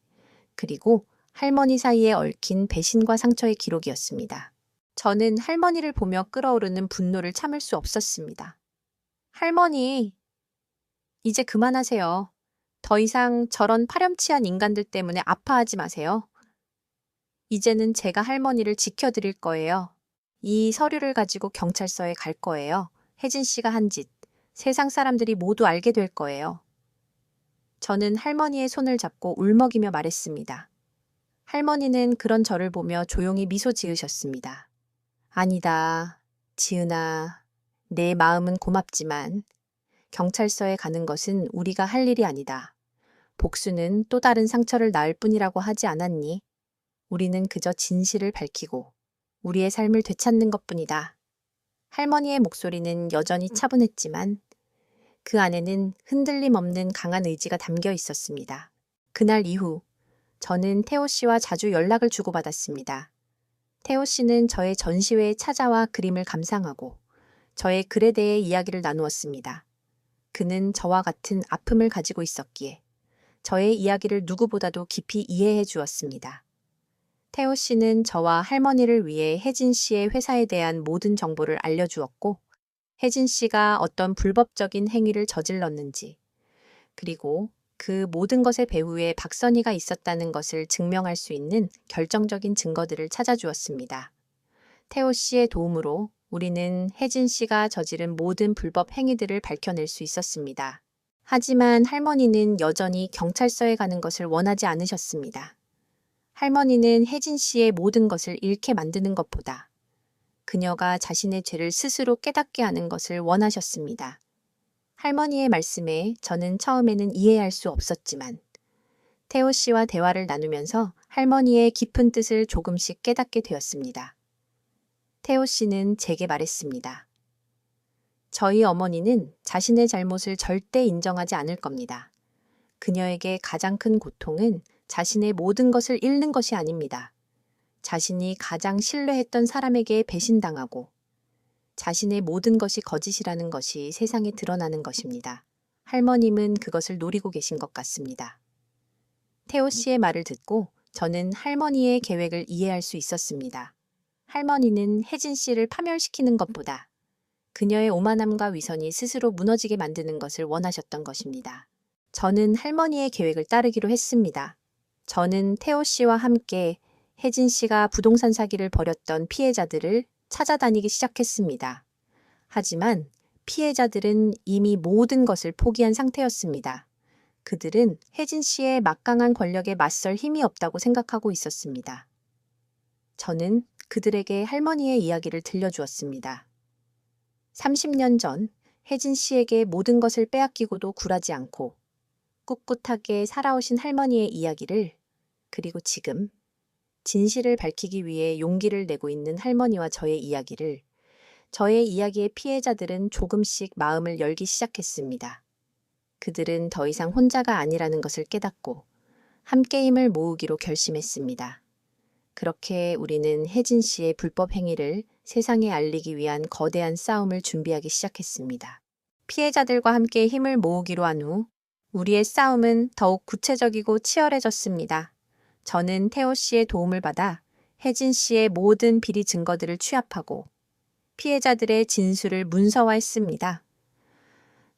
그리고 할머니 사이에 얽힌 배신과 상처의 기록이었습니다. 저는 할머니를 보며 끓어오르는 분노를 참을 수 없었습니다. 할머니, 이제 그만하세요. 더 이상 저런 파렴치한 인간들 때문에 아파하지 마세요. 이제는 제가 할머니를 지켜드릴 거예요. 이 서류를 가지고 경찰서에 갈 거예요. 혜진 씨가 한 짓, 세상 사람들이 모두 알게 될 거예요. 저는 할머니의 손을 잡고 울먹이며 말했습니다. 할머니는 그런 저를 보며 조용히 미소 지으셨습니다. 아니다, 지은아. 내 마음은 고맙지만 경찰서에 가는 것은 우리가 할 일이 아니다. 복수는 또 다른 상처를 낳을 뿐이라고 하지 않았니? 우리는 그저 진실을 밝히고 우리의 삶을 되찾는 것뿐이다. 할머니의 목소리는 여전히 차분했지만 그 안에는 흔들림 없는 강한 의지가 담겨 있었습니다. 그날 이후 저는 태호 씨와 자주 연락을 주고받았습니다. 태호 씨는 저의 전시회에 찾아와 그림을 감상하고 저의 글에 대해 이야기를 나누었습니다. 그는 저와 같은 아픔을 가지고 있었기에 저의 이야기를 누구보다도 깊이 이해해 주었습니다. 태호 씨는 저와 할머니를 위해 혜진 씨의 회사에 대한 모든 정보를 알려주었고 혜진 씨가 어떤 불법적인 행위를 저질렀는지 그리고 그 모든 것의 배후에 박선희가 있었다는 것을 증명할 수 있는 결정적인 증거들을 찾아주었습니다. 태호 씨의 도움으로 우리는 혜진 씨가 저지른 모든 불법 행위들을 밝혀낼 수 있었습니다. 하지만 할머니는 여전히 경찰서에 가는 것을 원하지 않으셨습니다. 할머니는 혜진 씨의 모든 것을 잃게 만드는 것보다 그녀가 자신의 죄를 스스로 깨닫게 하는 것을 원하셨습니다. 할머니의 말씀에 저는 처음에는 이해할 수 없었지만 태호 씨와 대화를 나누면서 할머니의 깊은 뜻을 조금씩 깨닫게 되었습니다. 태호 씨는 제게 말했습니다. 저희 어머니는 자신의 잘못을 절대 인정하지 않을 겁니다. 그녀에게 가장 큰 고통은 자신의 모든 것을 잃는 것이 아닙니다. 자신이 가장 신뢰했던 사람에게 배신당하고 자신의 모든 것이 거짓이라는 것이 세상에 드러나는 것입니다. 할머님은 그것을 노리고 계신 것 같습니다. 태호 씨의 말을 듣고 저는 할머니의 계획을 이해할 수 있었습니다. 할머니는 혜진 씨를 파멸시키는 것보다 그녀의 오만함과 위선이 스스로 무너지게 만드는 것을 원하셨던 것입니다. 저는 할머니의 계획을 따르기로 했습니다. 저는 태호 씨와 함께 혜진 씨가 부동산 사기를 벌였던 피해자들을 찾아다니기 시작했습니다. 하지만 피해자들은 이미 모든 것을 포기한 상태였습니다. 그들은 혜진 씨의 막강한 권력에 맞설 힘이 없다고 생각하고 있었습니다. 저는 그들에게 할머니의 이야기를 들려주었습니다. 30년 전 혜진 씨에게 모든 것을 빼앗기고도 굴하지 않고 꿋꿋하게 살아오신 할머니의 이야기를 그리고 지금 진실을 밝히기 위해 용기를 내고 있는 할머니와 저의 이야기를 저의 이야기의 피해자들은 조금씩 마음을 열기 시작했습니다. 그들은 더 이상 혼자가 아니라는 것을 깨닫고 함께 힘을 모으기로 결심했습니다. 그렇게 우리는 혜진 씨의 불법 행위를 세상에 알리기 위한 거대한 싸움을 준비하기 시작했습니다. 피해자들과 함께 힘을 모으기로 한 후 우리의 싸움은 더욱 구체적이고 치열해졌습니다. 저는 태호 씨의 도움을 받아 혜진 씨의 모든 비리 증거들을 취합하고 피해자들의 진술을 문서화했습니다.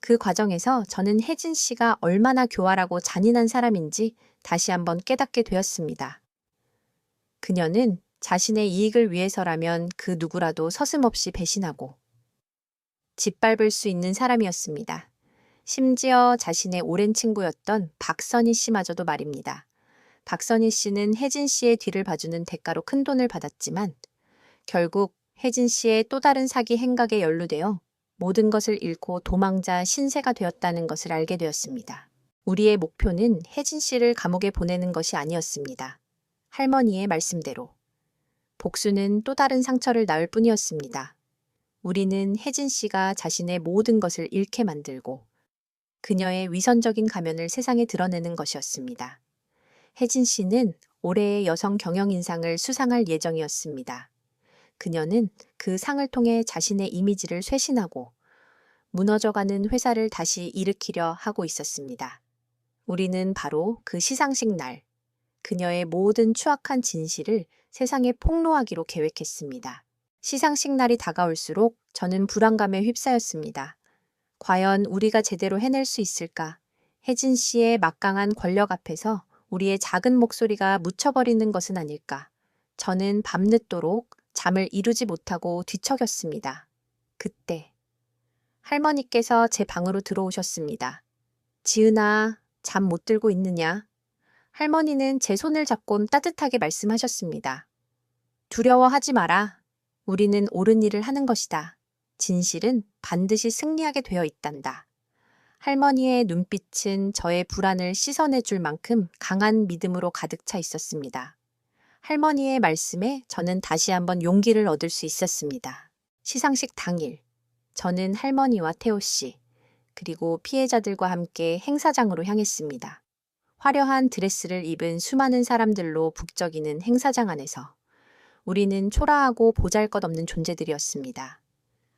그 과정에서 저는 혜진 씨가 얼마나 교활하고 잔인한 사람인지 다시 한번 깨닫게 되었습니다. 그녀는 자신의 이익을 위해서라면 그 누구라도 서슴없이 배신하고 짓밟을 수 있는 사람이었습니다. 심지어 자신의 오랜 친구였던 박선희 씨마저도 말입니다. 박선희 씨는 혜진 씨의 뒤를 봐주는 대가로 큰 돈을 받았지만 결국 혜진 씨의 또 다른 사기 행각에 연루되어 모든 것을 잃고 도망자 신세가 되었다는 것을 알게 되었습니다. 우리의 목표는 혜진 씨를 감옥에 보내는 것이 아니었습니다. 할머니의 말씀대로. 복수는 또 다른 상처를 낳을 뿐이었습니다. 우리는 혜진 씨가 자신의 모든 것을 잃게 만들고 그녀의 위선적인 가면을 세상에 드러내는 것이었습니다. 혜진 씨는 올해의 여성 경영인상을 수상할 예정이었습니다. 그녀는 그 상을 통해 자신의 이미지를 쇄신하고 무너져가는 회사를 다시 일으키려 하고 있었습니다. 우리는 바로 그 시상식 날, 그녀의 모든 추악한 진실을 세상에 폭로하기로 계획했습니다. 시상식 날이 다가올수록 저는 불안감에 휩싸였습니다. 과연 우리가 제대로 해낼 수 있을까? 혜진 씨의 막강한 권력 앞에서 우리의 작은 목소리가 묻혀버리는 것은 아닐까? 저는 밤늦도록 잠을 이루지 못하고 뒤척였습니다. 그때 할머니께서 제 방으로 들어오셨습니다. 지은아, 잠 못 들고 있느냐? 할머니는 제 손을 잡곤 따뜻하게 말씀하셨습니다. 두려워하지 마라. 우리는 옳은 일을 하는 것이다. 진실은 반드시 승리하게 되어 있단다. 할머니의 눈빛은 저의 불안을 씻어내줄 만큼 강한 믿음으로 가득 차 있었습니다. 할머니의 말씀에 저는 다시 한번 용기를 얻을 수 있었습니다. 시상식 당일, 저는 할머니와 태호 씨, 그리고 피해자들과 함께 행사장으로 향했습니다. 화려한 드레스를 입은 수많은 사람들로 북적이는 행사장 안에서 우리는 초라하고 보잘것없는 존재들이었습니다.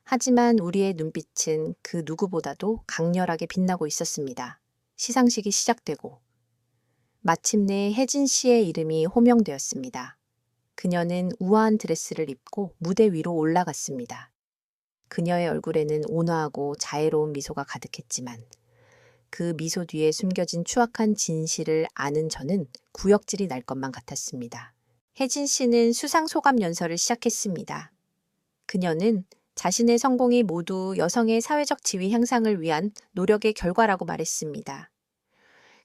하지만 우리의 눈빛은 그 누구보다도 강렬하게 빛나고 있었습니다. 시상식이 시작되고 마침내 혜진 씨의 이름이 호명되었습니다. 그녀는 우아한 드레스를 입고 무대 위로 올라갔습니다. 그녀의 얼굴에는 온화하고 자애로운 미소가 가득했지만 그 미소 뒤에 숨겨진 추악한 진실을 아는 저는 구역질이 날 것만 같았습니다. 혜진 씨는 수상 소감 연설을 시작했습니다. 그녀는 자신의 성공이 모두 여성의 사회적 지위 향상을 위한 노력의 결과라고 말했습니다.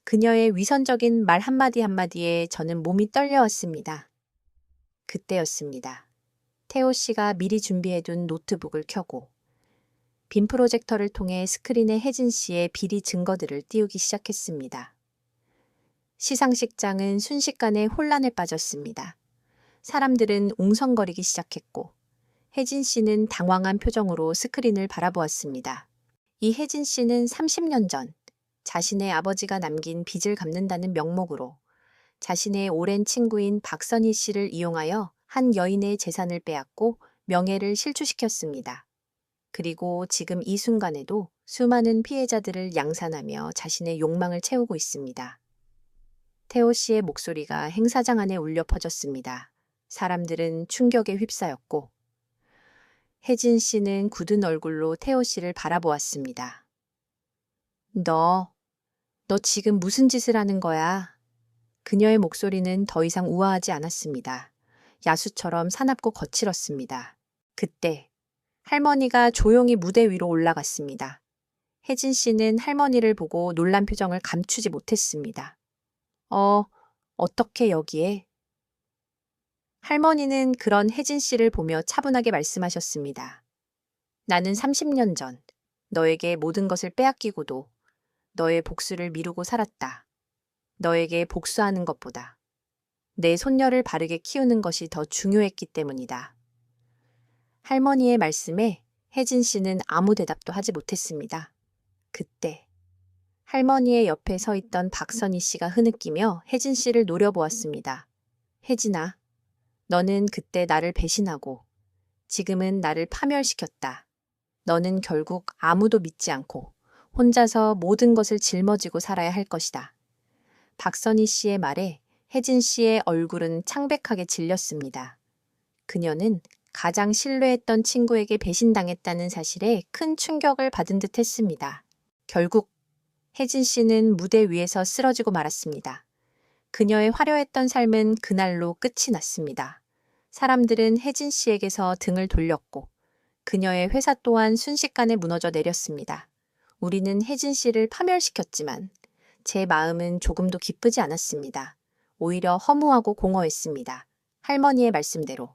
그녀의 위선적인 말 한마디 한마디에 저는 몸이 떨려왔습니다. 그때였습니다. 태호 씨가 미리 준비해둔 노트북을 켜고 빔 프로젝터를 통해 스크린에 혜진 씨의 비리 증거들을 띄우기 시작했습니다. 시상식장은 순식간에 혼란에 빠졌습니다. 사람들은 웅성거리기 시작했고 혜진 씨는 당황한 표정으로 스크린을 바라보았습니다. 이 혜진 씨는 30년 전 자신의 아버지가 남긴 빚을 갚는다는 명목으로 자신의 오랜 친구인 박선희 씨를 이용하여 한 여인의 재산을 빼앗고 명예를 실추시켰습니다. 그리고 지금 이 순간에도 수많은 피해자들을 양산하며 자신의 욕망을 채우고 있습니다. 태호 씨의 목소리가 행사장 안에 울려 퍼졌습니다. 사람들은 충격에 휩싸였고 혜진 씨는 굳은 얼굴로 태호 씨를 바라보았습니다. 너 지금 무슨 짓을 하는 거야? 그녀의 목소리는 더 이상 우아하지 않았습니다. 야수처럼 사납고 거칠었습니다. 그때 할머니가 조용히 무대 위로 올라갔습니다. 혜진 씨는 할머니를 보고 놀란 표정을 감추지 못했습니다. 어떻게 여기에? 할머니는 그런 혜진 씨를 보며 차분하게 말씀하셨습니다. 나는 30년 전 너에게 모든 것을 빼앗기고도 너의 복수를 미루고 살았다. 너에게 복수하는 것보다 내 손녀를 바르게 키우는 것이 더 중요했기 때문이다. 할머니의 말씀에 혜진 씨는 아무 대답도 하지 못했습니다. 그때 할머니의 옆에 서 있던 박선희 씨가 흐느끼며 혜진 씨를 노려보았습니다. 혜진아, 너는 그때 나를 배신하고 지금은 나를 파멸시켰다. 너는 결국 아무도 믿지 않고 혼자서 모든 것을 짊어지고 살아야 할 것이다. 박선희 씨의 말에 혜진 씨의 얼굴은 창백하게 질렸습니다. 그녀는 가장 신뢰했던 친구에게 배신당했다는 사실에 큰 충격을 받은 듯 했습니다. 결국 혜진 씨는 무대 위에서 쓰러지고 말았습니다. 그녀의 화려했던 삶은 그날로 끝이 났습니다. 사람들은 혜진 씨에게서 등을 돌렸고 그녀의 회사 또한 순식간에 무너져 내렸습니다. 우리는 혜진 씨를 파멸시켰지만 제 마음은 조금도 기쁘지 않았습니다. 오히려 허무하고 공허했습니다. 할머니의 말씀대로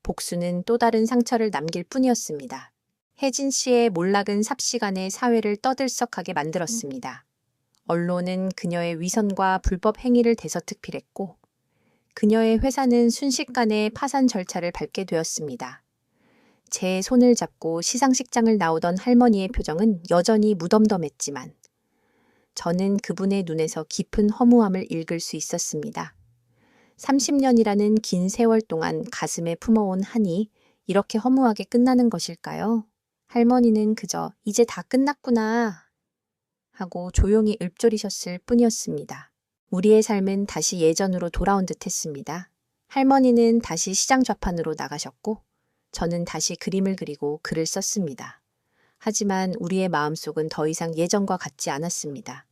복수는 또 다른 상처를 남길 뿐이었습니다. 혜진 씨의 몰락은 삽시간에 사회를 떠들썩하게 만들었습니다. 언론은 그녀의 위선과 불법 행위를 대서특필했고 그녀의 회사는 순식간에 파산 절차를 밟게 되었습니다. 제 손을 잡고 시상식장을 나오던 할머니의 표정은 여전히 무덤덤했지만 저는 그분의 눈에서 깊은 허무함을 읽을 수 있었습니다. 30년이라는 긴 세월 동안 가슴에 품어온 한이 이렇게 허무하게 끝나는 것일까요? 할머니는 그저 이제 다 끝났구나 하고 조용히 읊조리셨을 뿐이었습니다. 우리의 삶은 다시 예전으로 돌아온 듯 했습니다. 할머니는 다시 시장 좌판으로 나가셨고 저는 다시 그림을 그리고 글을 썼습니다. 하지만 우리의 마음속은 더 이상 예전과 같지 않았습니다.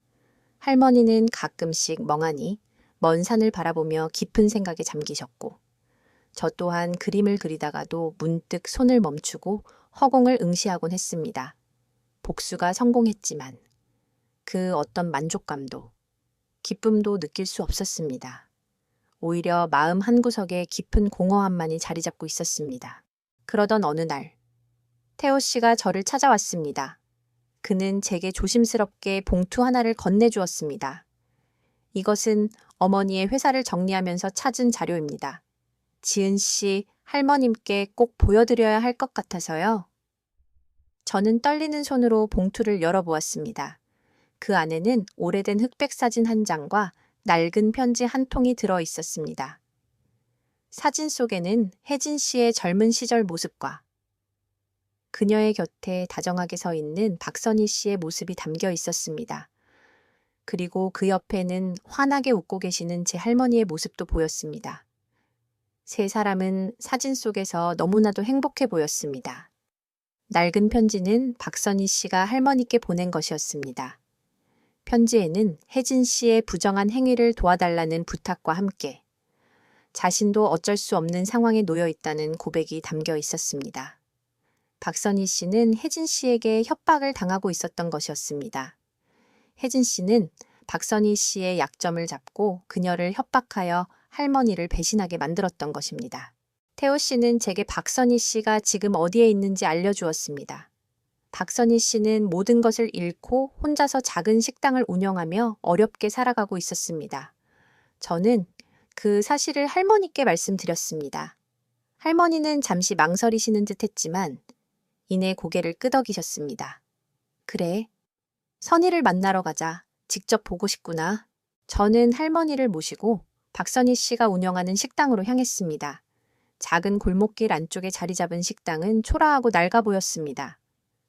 할머니는 가끔씩 멍하니 먼 산을 바라보며 깊은 생각에 잠기셨고 저 또한 그림을 그리다가도 문득 손을 멈추고 허공을 응시하곤 했습니다. 복수가 성공했지만 그 어떤 만족감도 기쁨도 느낄 수 없었습니다. 오히려 마음 한구석에 깊은 공허함만이 자리 잡고 있었습니다. 그러던 어느 날 태호 씨가 저를 찾아왔습니다. 그는 제게 조심스럽게 봉투 하나를 건네주었습니다. 이것은 어머니의 회사를 정리하면서 찾은 자료입니다. 지은 씨 할머님께 꼭 보여드려야 할 것 같아서요. 저는 떨리는 손으로 봉투를 열어보았습니다. 그 안에는 오래된 흑백 사진 한 장과 낡은 편지 한 통이 들어 있었습니다. 사진 속에는 혜진 씨의 젊은 시절 모습과 그녀의 곁에 다정하게 서 있는 박선희 씨의 모습이 담겨 있었습니다. 그리고 그 옆에는 환하게 웃고 계시는 제 할머니의 모습도 보였습니다. 세 사람은 사진 속에서 너무나도 행복해 보였습니다. 낡은 편지는 박선희 씨가 할머니께 보낸 것이었습니다. 편지에는 혜진 씨의 부정한 행위를 도와달라는 부탁과 함께 자신도 어쩔 수 없는 상황에 놓여 있다는 고백이 담겨 있었습니다. 박선희 씨는 혜진 씨에게 협박을 당하고 있었던 것이었습니다. 혜진 씨는 박선희 씨의 약점을 잡고 그녀를 협박하여 할머니를 배신하게 만들었던 것입니다. 태호 씨는 제게 박선희 씨가 지금 어디에 있는지 알려주었습니다. 박선희 씨는 모든 것을 잃고 혼자서 작은 식당을 운영하며 어렵게 살아가고 있었습니다. 저는 그 사실을 할머니께 말씀드렸습니다. 할머니는 잠시 망설이시는 듯 했지만 이내 고개를 끄덕이셨습니다. 그래, 선희를 만나러 가자. 직접 보고 싶구나. 저는 할머니를 모시고 박선희 씨가 운영하는 식당으로 향했습니다. 작은 골목길 안쪽에 자리 잡은 식당은 초라하고 낡아 보였습니다.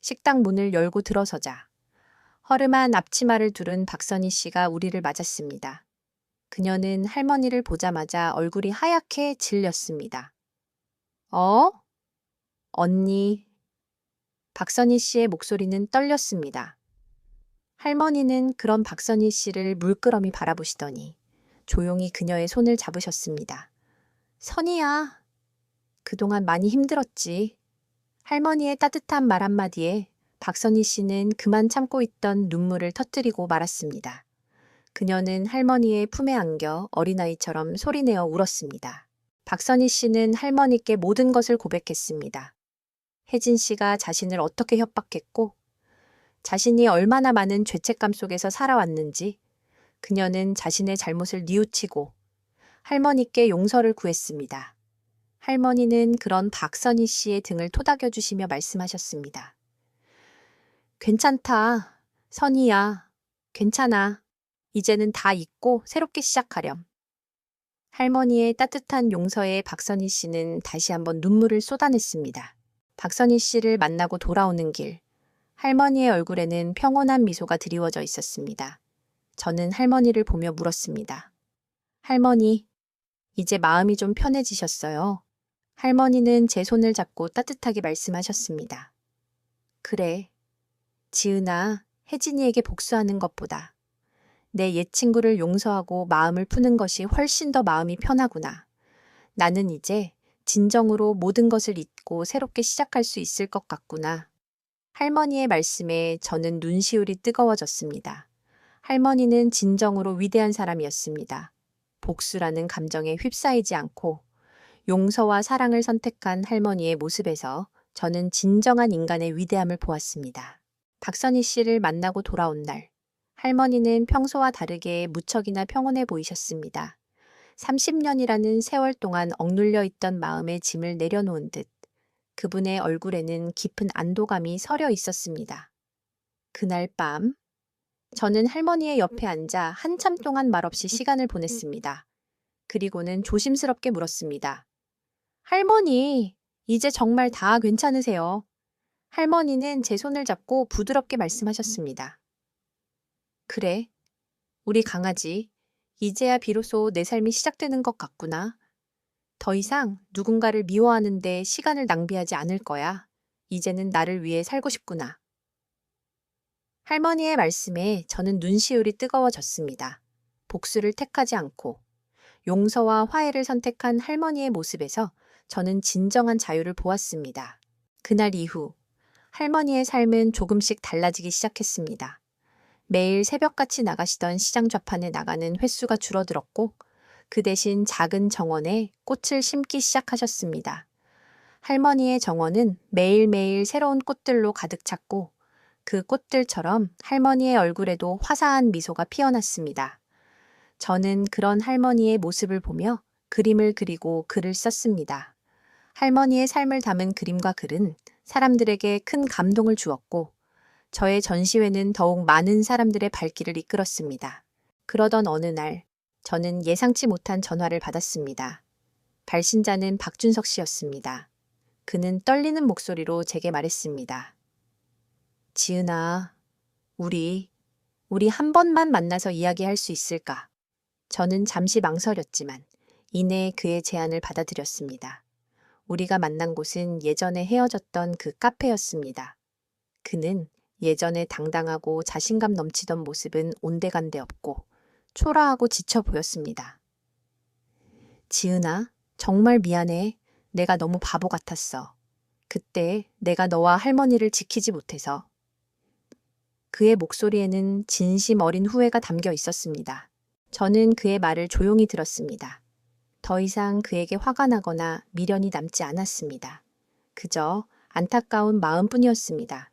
식당 문을 열고 들어서자 허름한 앞치마를 두른 박선희 씨가 우리를 맞았습니다. 그녀는 할머니를 보자마자 얼굴이 하얗게 질렸습니다. 언니. 박선희 씨의 목소리는 떨렸습니다. 할머니는 그런 박선희 씨를 물끄러미 바라보시더니 조용히 그녀의 손을 잡으셨습니다. 선희야, 그동안 많이 힘들었지. 할머니의 따뜻한 말 한마디에 박선희 씨는 그만 참고 있던 눈물을 터뜨리고 말았습니다. 그녀는 할머니의 품에 안겨 어린아이처럼 소리내어 울었습니다. 박선희 씨는 할머니께 모든 것을 고백했습니다. 혜진 씨가 자신을 어떻게 협박했고 자신이 얼마나 많은 죄책감 속에서 살아왔는지 그녀는 자신의 잘못을 뉘우치고 할머니께 용서를 구했습니다. 할머니는 그런 박선희 씨의 등을 토닥여 주시며 말씀하셨습니다. 괜찮다. 선희야. 괜찮아. 이제는 다 잊고 새롭게 시작하렴. 할머니의 따뜻한 용서에 박선희 씨는 다시 한번 눈물을 쏟아냈습니다. 박선희 씨를 만나고 돌아오는 길, 할머니의 얼굴에는 평온한 미소가 드리워져 있었습니다. 저는 할머니를 보며 물었습니다. 할머니, 이제 마음이 좀 편해지셨어요. 할머니는 제 손을 잡고 따뜻하게 말씀하셨습니다. 그래. 지은아, 혜진이에게 복수하는 것보다 내 옛 친구를 용서하고 마음을 푸는 것이 훨씬 더 마음이 편하구나. 나는 이제 진정으로 모든 것을 잊고 새롭게 시작할 수 있을 것 같구나. 할머니의 말씀에 저는 눈시울이 뜨거워졌습니다. 할머니는 진정으로 위대한 사람이었습니다. 복수라는 감정에 휩싸이지 않고 용서와 사랑을 선택한 할머니의 모습에서 저는 진정한 인간의 위대함을 보았습니다. 박선희 씨를 만나고 돌아온 날, 할머니는 평소와 다르게 무척이나 평온해 보이셨습니다. 30년이라는 세월 동안 억눌려 있던 마음의 짐을 내려놓은 듯 그분의 얼굴에는 깊은 안도감이 서려 있었습니다. 그날 밤, 저는 할머니의 옆에 앉아 한참 동안 말없이 시간을 보냈습니다. 그리고는 조심스럽게 물었습니다. 할머니, 이제 정말 다 괜찮으세요? 할머니는 제 손을 잡고 부드럽게 말씀하셨습니다. 그래, 우리 강아지, 이제야 비로소 내 삶이 시작되는 것 같구나. 더 이상 누군가를 미워하는데 시간을 낭비하지 않을 거야. 이제는 나를 위해 살고 싶구나. 할머니의 말씀에 저는 눈시울이 뜨거워졌습니다. 복수를 택하지 않고 용서와 화해를 선택한 할머니의 모습에서 저는 진정한 자유를 보았습니다. 그날 이후 할머니의 삶은 조금씩 달라지기 시작했습니다. 매일 새벽같이 나가시던 시장 좌판에 나가는 횟수가 줄어들었고 그 대신 작은 정원에 꽃을 심기 시작하셨습니다. 할머니의 정원은 매일매일 새로운 꽃들로 가득 찼고 그 꽃들처럼 할머니의 얼굴에도 화사한 미소가 피어났습니다. 저는 그런 할머니의 모습을 보며 그림을 그리고 글을 썼습니다. 할머니의 삶을 담은 그림과 글은 사람들에게 큰 감동을 주었고 저의 전시회는 더욱 많은 사람들의 발길을 이끌었습니다. 그러던 어느 날 저는 예상치 못한 전화를 받았습니다. 발신자는 박준석 씨였습니다. 그는 떨리는 목소리로 제게 말했습니다. 지은아, 우리 한 번만 만나서 이야기할 수 있을까? 저는 잠시 망설였지만 이내 그의 제안을 받아들였습니다. 우리가 만난 곳은 예전에 헤어졌던 그 카페였습니다. 그는 예전에 당당하고 자신감 넘치던 모습은 온데간데 없고 초라하고 지쳐 보였습니다. 지은아, 정말 미안해. 내가 너무 바보 같았어. 그때 내가 너와 할머니를 지키지 못해서. 그의 목소리에는 진심 어린 후회가 담겨 있었습니다. 저는 그의 말을 조용히 들었습니다. 더 이상 그에게 화가 나거나 미련이 남지 않았습니다. 그저 안타까운 마음뿐이었습니다.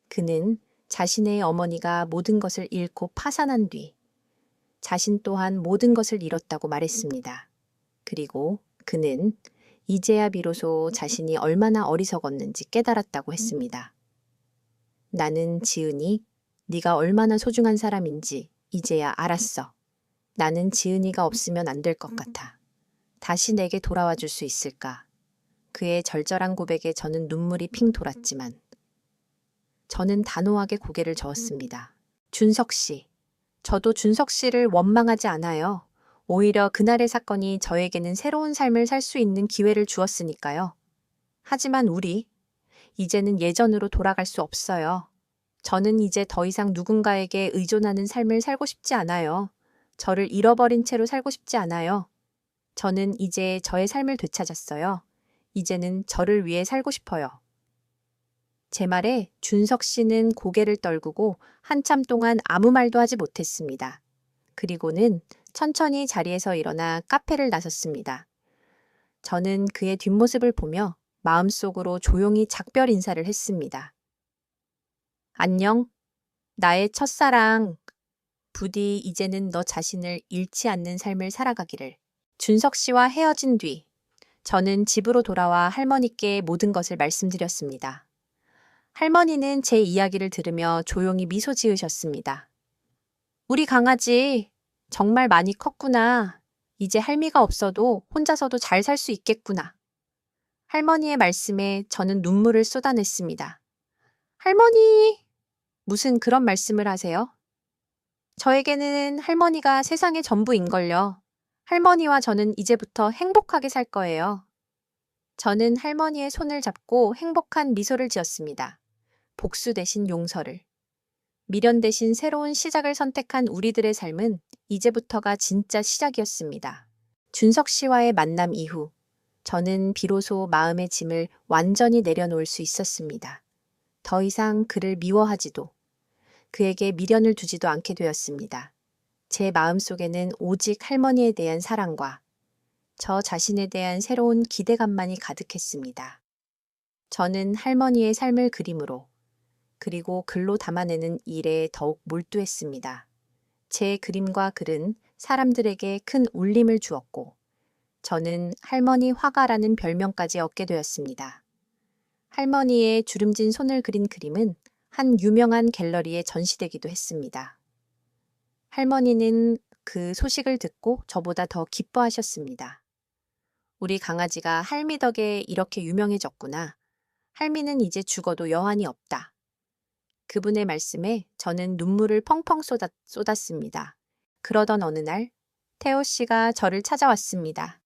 그는 자신의 어머니가 모든 것을 잃고 파산한 뒤 자신 또한 모든 것을 잃었다고 말했습니다. 그리고 그는 이제야 비로소 자신이 얼마나 어리석었는지 깨달았다고 했습니다. 나는 지은이 네가 얼마나 소중한 사람인지 이제야 알았어. 나는 지은이가 없으면 안 될 것 같아. 다시 내게 돌아와 줄 수 있을까? 그의 절절한 고백에 저는 눈물이 핑 돌았지만 저는 단호하게 고개를 저었습니다. 준석 씨, 저도 준석 씨를 원망하지 않아요. 오히려 그날의 사건이 저에게는 새로운 삶을 살 수 있는 기회를 주었으니까요. 하지만 이제는 예전으로 돌아갈 수 없어요. 저는 이제 더 이상 누군가에게 의존하는 삶을 살고 싶지 않아요. 저를 잃어버린 채로 살고 싶지 않아요. 저는 이제 저의 삶을 되찾았어요. 이제는 저를 위해 살고 싶어요. 제 말에 준석 씨는 고개를 떨구고 한참 동안 아무 말도 하지 못했습니다. 그리고는 천천히 자리에서 일어나 카페를 나섰습니다. 저는 그의 뒷모습을 보며 마음속으로 조용히 작별 인사를 했습니다. 안녕, 나의 첫사랑. 부디 이제는 너 자신을 잃지 않는 삶을 살아가기를. 준석 씨와 헤어진 뒤 저는 집으로 돌아와 할머니께 모든 것을 말씀드렸습니다. 할머니는 제 이야기를 들으며 조용히 미소 지으셨습니다. 우리 강아지 정말 많이 컸구나. 이제 할미가 없어도 혼자서도 잘 살 수 있겠구나. 할머니의 말씀에 저는 눈물을 쏟아냈습니다. 할머니! 무슨 그런 말씀을 하세요? 저에게는 할머니가 세상의 전부인걸요. 할머니와 저는 이제부터 행복하게 살 거예요. 저는 할머니의 손을 잡고 행복한 미소를 지었습니다. 복수 대신 용서를. 미련 대신 새로운 시작을 선택한 우리들의 삶은 이제부터가 진짜 시작이었습니다. 준석 씨와의 만남 이후 저는 비로소 마음의 짐을 완전히 내려놓을 수 있었습니다. 더 이상 그를 미워하지도 그에게 미련을 두지도 않게 되었습니다. 제 마음속에는 오직 할머니에 대한 사랑과 저 자신에 대한 새로운 기대감만이 가득했습니다. 저는 할머니의 삶을 그림으로 그리고 글로 담아내는 일에 더욱 몰두했습니다. 제 그림과 글은 사람들에게 큰 울림을 주었고 저는 할머니 화가라는 별명까지 얻게 되었습니다. 할머니의 주름진 손을 그린 그림은 한 유명한 갤러리에 전시되기도 했습니다. 할머니는 그 소식을 듣고 저보다 더 기뻐하셨습니다. 우리 강아지가 할미 덕에 이렇게 유명해졌구나. 할미는 이제 죽어도 여한이 없다. 그분의 말씀에 저는 눈물을 펑펑 쏟았습니다. 그러던 어느 날 태호 씨가 저를 찾아왔습니다.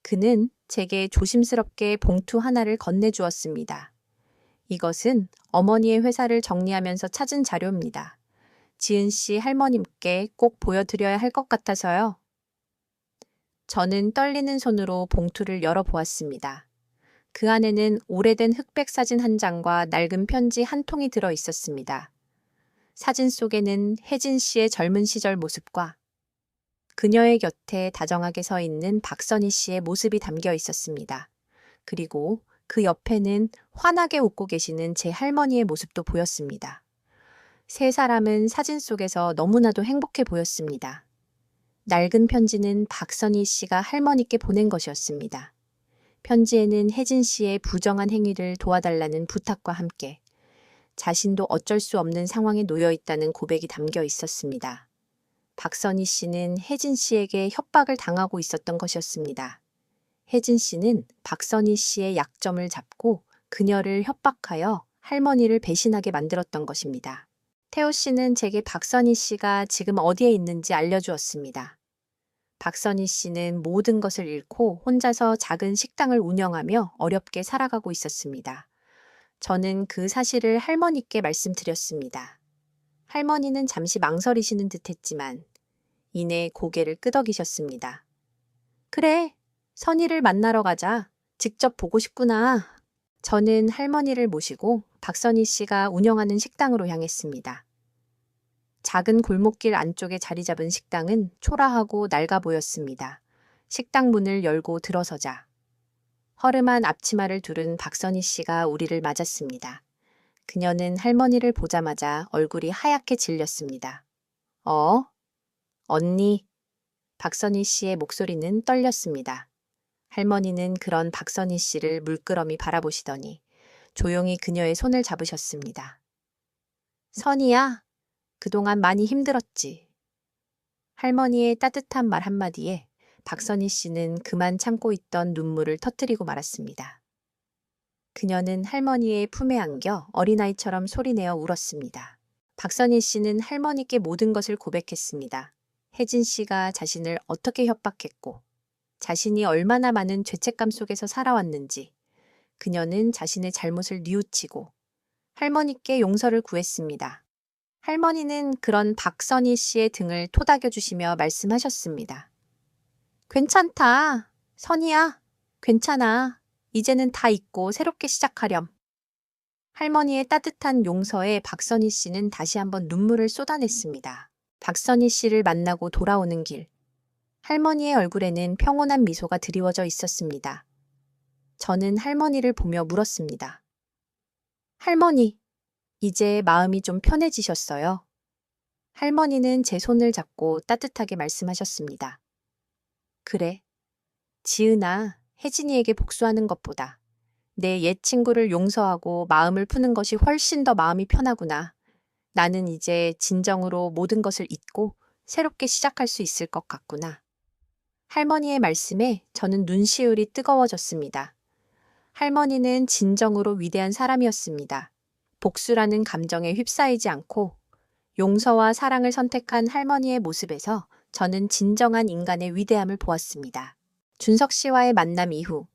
그는 제게 조심스럽게 봉투 하나를 건네주었습니다. 이것은 어머니의 회사를 정리하면서 찾은 자료입니다. 지은 씨 할머님께 꼭 보여드려야 할 것 같아서요. 저는 떨리는 손으로 봉투를 열어보았습니다. 그 안에는 오래된 흑백 사진 한 장과 낡은 편지 한 통이 들어 있었습니다. 사진 속에는 혜진 씨의 젊은 시절 모습과 그녀의 곁에 다정하게 서 있는 박선희 씨의 모습이 담겨 있었습니다. 그리고 그 옆에는 환하게 웃고 계시는 제 할머니의 모습도 보였습니다. 세 사람은 사진 속에서 너무나도 행복해 보였습니다. 낡은 편지는 박선희 씨가 할머니께 보낸 것이었습니다. 편지에는 혜진 씨의 부정한 행위를 도와달라는 부탁과 함께 자신도 어쩔 수 없는 상황에 놓여 있다는 고백이 담겨 있었습니다. 박선희 씨는 혜진 씨에게 협박을 당하고 있었던 것이었습니다. 혜진 씨는 박선희 씨의 약점을 잡고 그녀를 협박하여 할머니를 배신하게 만들었던 것입니다. 태호 씨는 제게 박선희 씨가 지금 어디에 있는지 알려주었습니다. 박선희 씨는 모든 것을 잃고 혼자서 작은 식당을 운영하며 어렵게 살아가고 있었습니다. 저는 그 사실을 할머니께 말씀드렸습니다. 할머니는 잠시 망설이시는 듯 했지만 이내 고개를 끄덕이셨습니다. 그래, 선희를 만나러 가자. 직접 보고 싶구나. 저는 할머니를 모시고 박선희 씨가 운영하는 식당으로 향했습니다. 작은 골목길 안쪽에 자리 잡은 식당은 초라하고 낡아 보였습니다. 식당 문을 열고 들어서자 허름한 앞치마를 두른 박선희 씨가 우리를 맞았습니다. 그녀는 할머니를 보자마자 얼굴이 하얗게 질렸습니다. 언니. 박선희 씨의 목소리는 떨렸습니다. 할머니는 그런 박선희 씨를 물끄러미 바라보시더니 조용히 그녀의 손을 잡으셨습니다. 선희야, 그동안 많이 힘들었지. 할머니의 따뜻한 말 한마디에 박선희 씨는 그만 참고 있던 눈물을 터뜨리고 말았습니다. 그녀는 할머니의 품에 안겨 어린아이처럼 소리내어 울었습니다. 박선희 씨는 할머니께 모든 것을 고백했습니다. 혜진 씨가 자신을 어떻게 협박했고 자신이 얼마나 많은 죄책감 속에서 살아왔는지 그녀는 자신의 잘못을 뉘우치고 할머니께 용서를 구했습니다. 할머니는 그런 박선희 씨의 등을 토닥여 주시며 말씀하셨습니다. 괜찮다. 선희야, 괜찮아. 이제는 다 잊고 새롭게 시작하렴. 할머니의 따뜻한 용서에 박선희 씨는 다시 한번 눈물을 쏟아냈습니다. 박선희 씨를 만나고 돌아오는 길. 할머니의 얼굴에는 평온한 미소가 드리워져 있었습니다. 저는 할머니를 보며 물었습니다. 할머니, 이제 마음이 좀 편해지셨어요? 할머니는 제 손을 잡고 따뜻하게 말씀하셨습니다. 그래. 지은아, 혜진이에게 복수하는 것보다 내 옛 친구를 용서하고 마음을 푸는 것이 훨씬 더 마음이 편하구나. 나는 이제 진정으로 모든 것을 잊고 새롭게 시작할 수 있을 것 같구나. 할머니의 말씀에 저는 눈시울이 뜨거워졌습니다. 할머니는 진정으로 위대한 사람이었습니다. 복수라는 감정에 휩싸이지 않고 용서와 사랑을 선택한 할머니의 모습에서 저는 진정한 인간의 위대함을 보았습니다. 준석 씨와의 만남 이후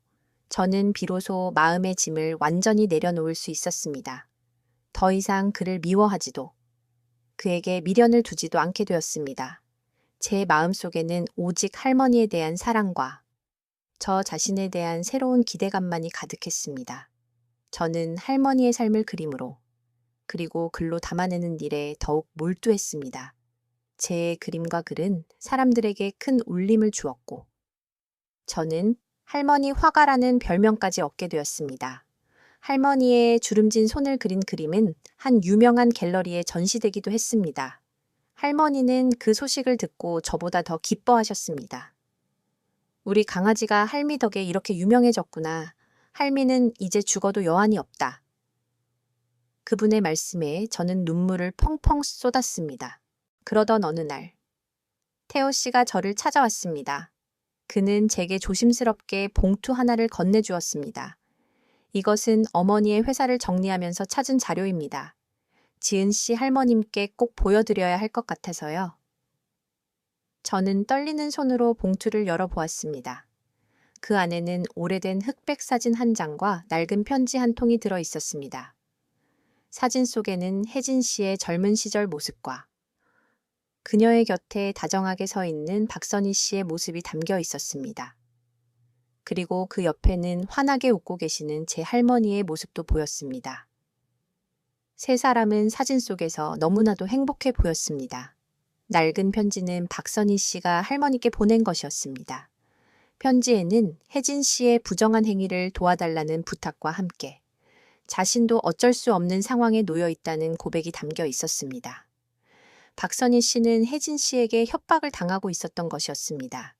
저는 비로소 마음의 짐을 완전히 내려놓을 수 있었습니다. 더 이상 그를 미워하지도 그에게 미련을 두지도 않게 되었습니다. 제 마음속에는 오직 할머니에 대한 사랑과 저 자신에 대한 새로운 기대감만이 가득했습니다. 저는 할머니의 삶을 그림으로 그리고 글로 담아내는 일에 더욱 몰두했습니다. 제 그림과 글은 사람들에게 큰 울림을 주었고 저는 할머니 화가라는 별명까지 얻게 되었습니다. 할머니의 주름진 손을 그린 그림은 한 유명한 갤러리에 전시되기도 했습니다. 할머니는 그 소식을 듣고 저보다 더 기뻐하셨습니다. 우리 강아지가 할미 덕에 이렇게 유명해졌구나. 할미는 이제 죽어도 여한이 없다. 그분의 말씀에 저는 눈물을 펑펑 쏟았습니다. 그러던 어느 날, 태호 씨가 저를 찾아왔습니다. 그는 제게 조심스럽게 봉투 하나를 건네주었습니다. 이것은 어머니의 회사를 정리하면서 찾은 자료입니다. 지은 씨 할머님께 꼭 보여드려야 할 것 같아서요. 저는 떨리는 손으로 봉투를 열어보았습니다. 그 안에는 오래된 흑백 사진 한 장과 낡은 편지 한 통이 들어 있었습니다. 사진 속에는 혜진 씨의 젊은 시절 모습과 그녀의 곁에 다정하게 서 있는 박선희 씨의 모습이 담겨 있었습니다. 그리고 그 옆에는 환하게 웃고 계시는 제 할머니의 모습도 보였습니다. 세 사람은 사진 속에서 너무나도 행복해 보였습니다. 낡은 편지는 박선희 씨가 할머니께 보낸 것이었습니다. 편지에는 혜진 씨의 부정한 행위를 도와달라는 부탁과 함께 자신도 어쩔 수 없는 상황에 놓여 있다는 고백이 담겨 있었습니다. 박선희 씨는 혜진 씨에게 협박을 당하고 있었던 것이었습니다.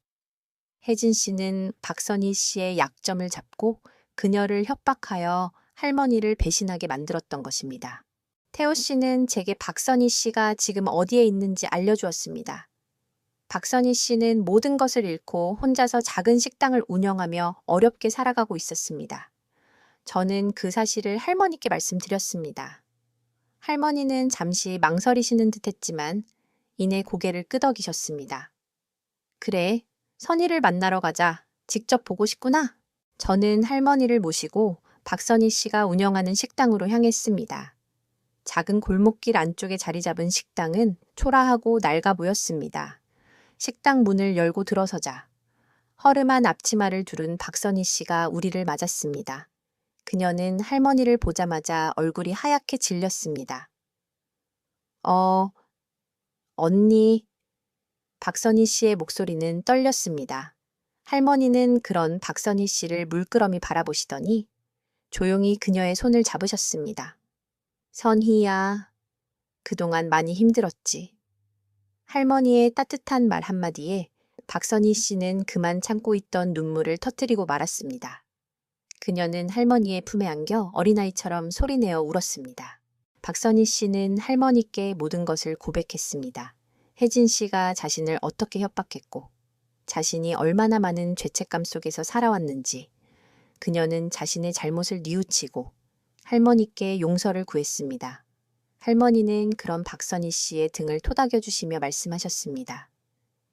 혜진 씨는 박선희 씨의 약점을 잡고 그녀를 협박하여 할머니를 배신하게 만들었던 것입니다. 태호 씨는 제게 박선희 씨가 지금 어디에 있는지 알려주었습니다. 박선희 씨는 모든 것을 잃고 혼자서 작은 식당을 운영하며 어렵게 살아가고 있었습니다. 저는 그 사실을 할머니께 말씀드렸습니다. 할머니는 잠시 망설이시는 듯했지만 이내 고개를 끄덕이셨습니다. 그래, 선희를 만나러 가자. 직접 보고 싶구나. 저는 할머니를 모시고 박선희 씨가 운영하는 식당으로 향했습니다. 작은 골목길 안쪽에 자리 잡은 식당은 초라하고 낡아 보였습니다. 식당 문을 열고 들어서자 허름한 앞치마를 두른 박선희 씨가 우리를 맞았습니다. 그녀는 할머니를 보자마자 얼굴이 하얗게 질렸습니다. 언니. 박선희 씨의 목소리는 떨렸습니다. 할머니는 그런 박선희 씨를 물끄러미 바라보시더니 조용히 그녀의 손을 잡으셨습니다. 선희야, 그동안 많이 힘들었지. 할머니의 따뜻한 말 한마디에 박선희 씨는 그만 참고 있던 눈물을 터뜨리고 말았습니다. 그녀는 할머니의 품에 안겨 어린아이처럼 소리내어 울었습니다. 박선희 씨는 할머니께 모든 것을 고백했습니다. 혜진 씨가 자신을 어떻게 협박했고 자신이 얼마나 많은 죄책감 속에서 살아왔는지 그녀는 자신의 잘못을 뉘우치고 할머니께 용서를 구했습니다. 할머니는 그런 박선희 씨의 등을 토닥여 주시며 말씀하셨습니다.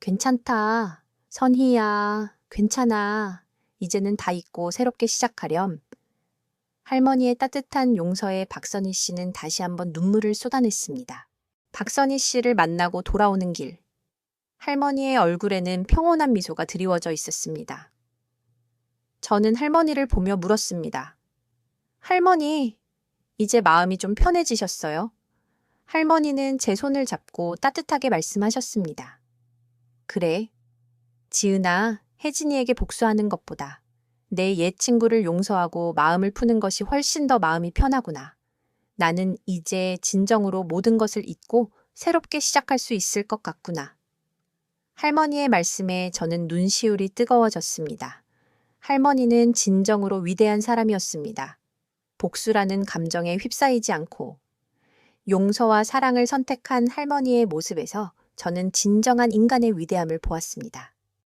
괜찮다. 선희야, 괜찮아. 이제는 다 잊고 새롭게 시작하렴. 할머니의 따뜻한 용서에 박선희 씨는 다시 한번 눈물을 쏟아냈습니다. 박선희 씨를 만나고 돌아오는 길. 할머니의 얼굴에는 평온한 미소가 드리워져 있었습니다. 저는 할머니를 보며 물었습니다. 할머니, 이제 마음이 좀 편해지셨어요? 할머니는 제 손을 잡고 따뜻하게 말씀하셨습니다. 그래, 지은아, 혜진이에게 복수하는 것보다 내 옛 친구를 용서하고 마음을 푸는 것이 훨씬 더 마음이 편하구나. 나는 이제 진정으로 모든 것을 잊고 새롭게 시작할 수 있을 것 같구나. 할머니의 말씀에 저는 눈시울이 뜨거워졌습니다. 할머니는 진정으로 위대한 사람이었습니다. 복수라는 감정에 휩싸이지 않고 용서와 사랑을 선택한 할머니의 모습에서 저는 진정한 인간의 위대함을 보았습니다.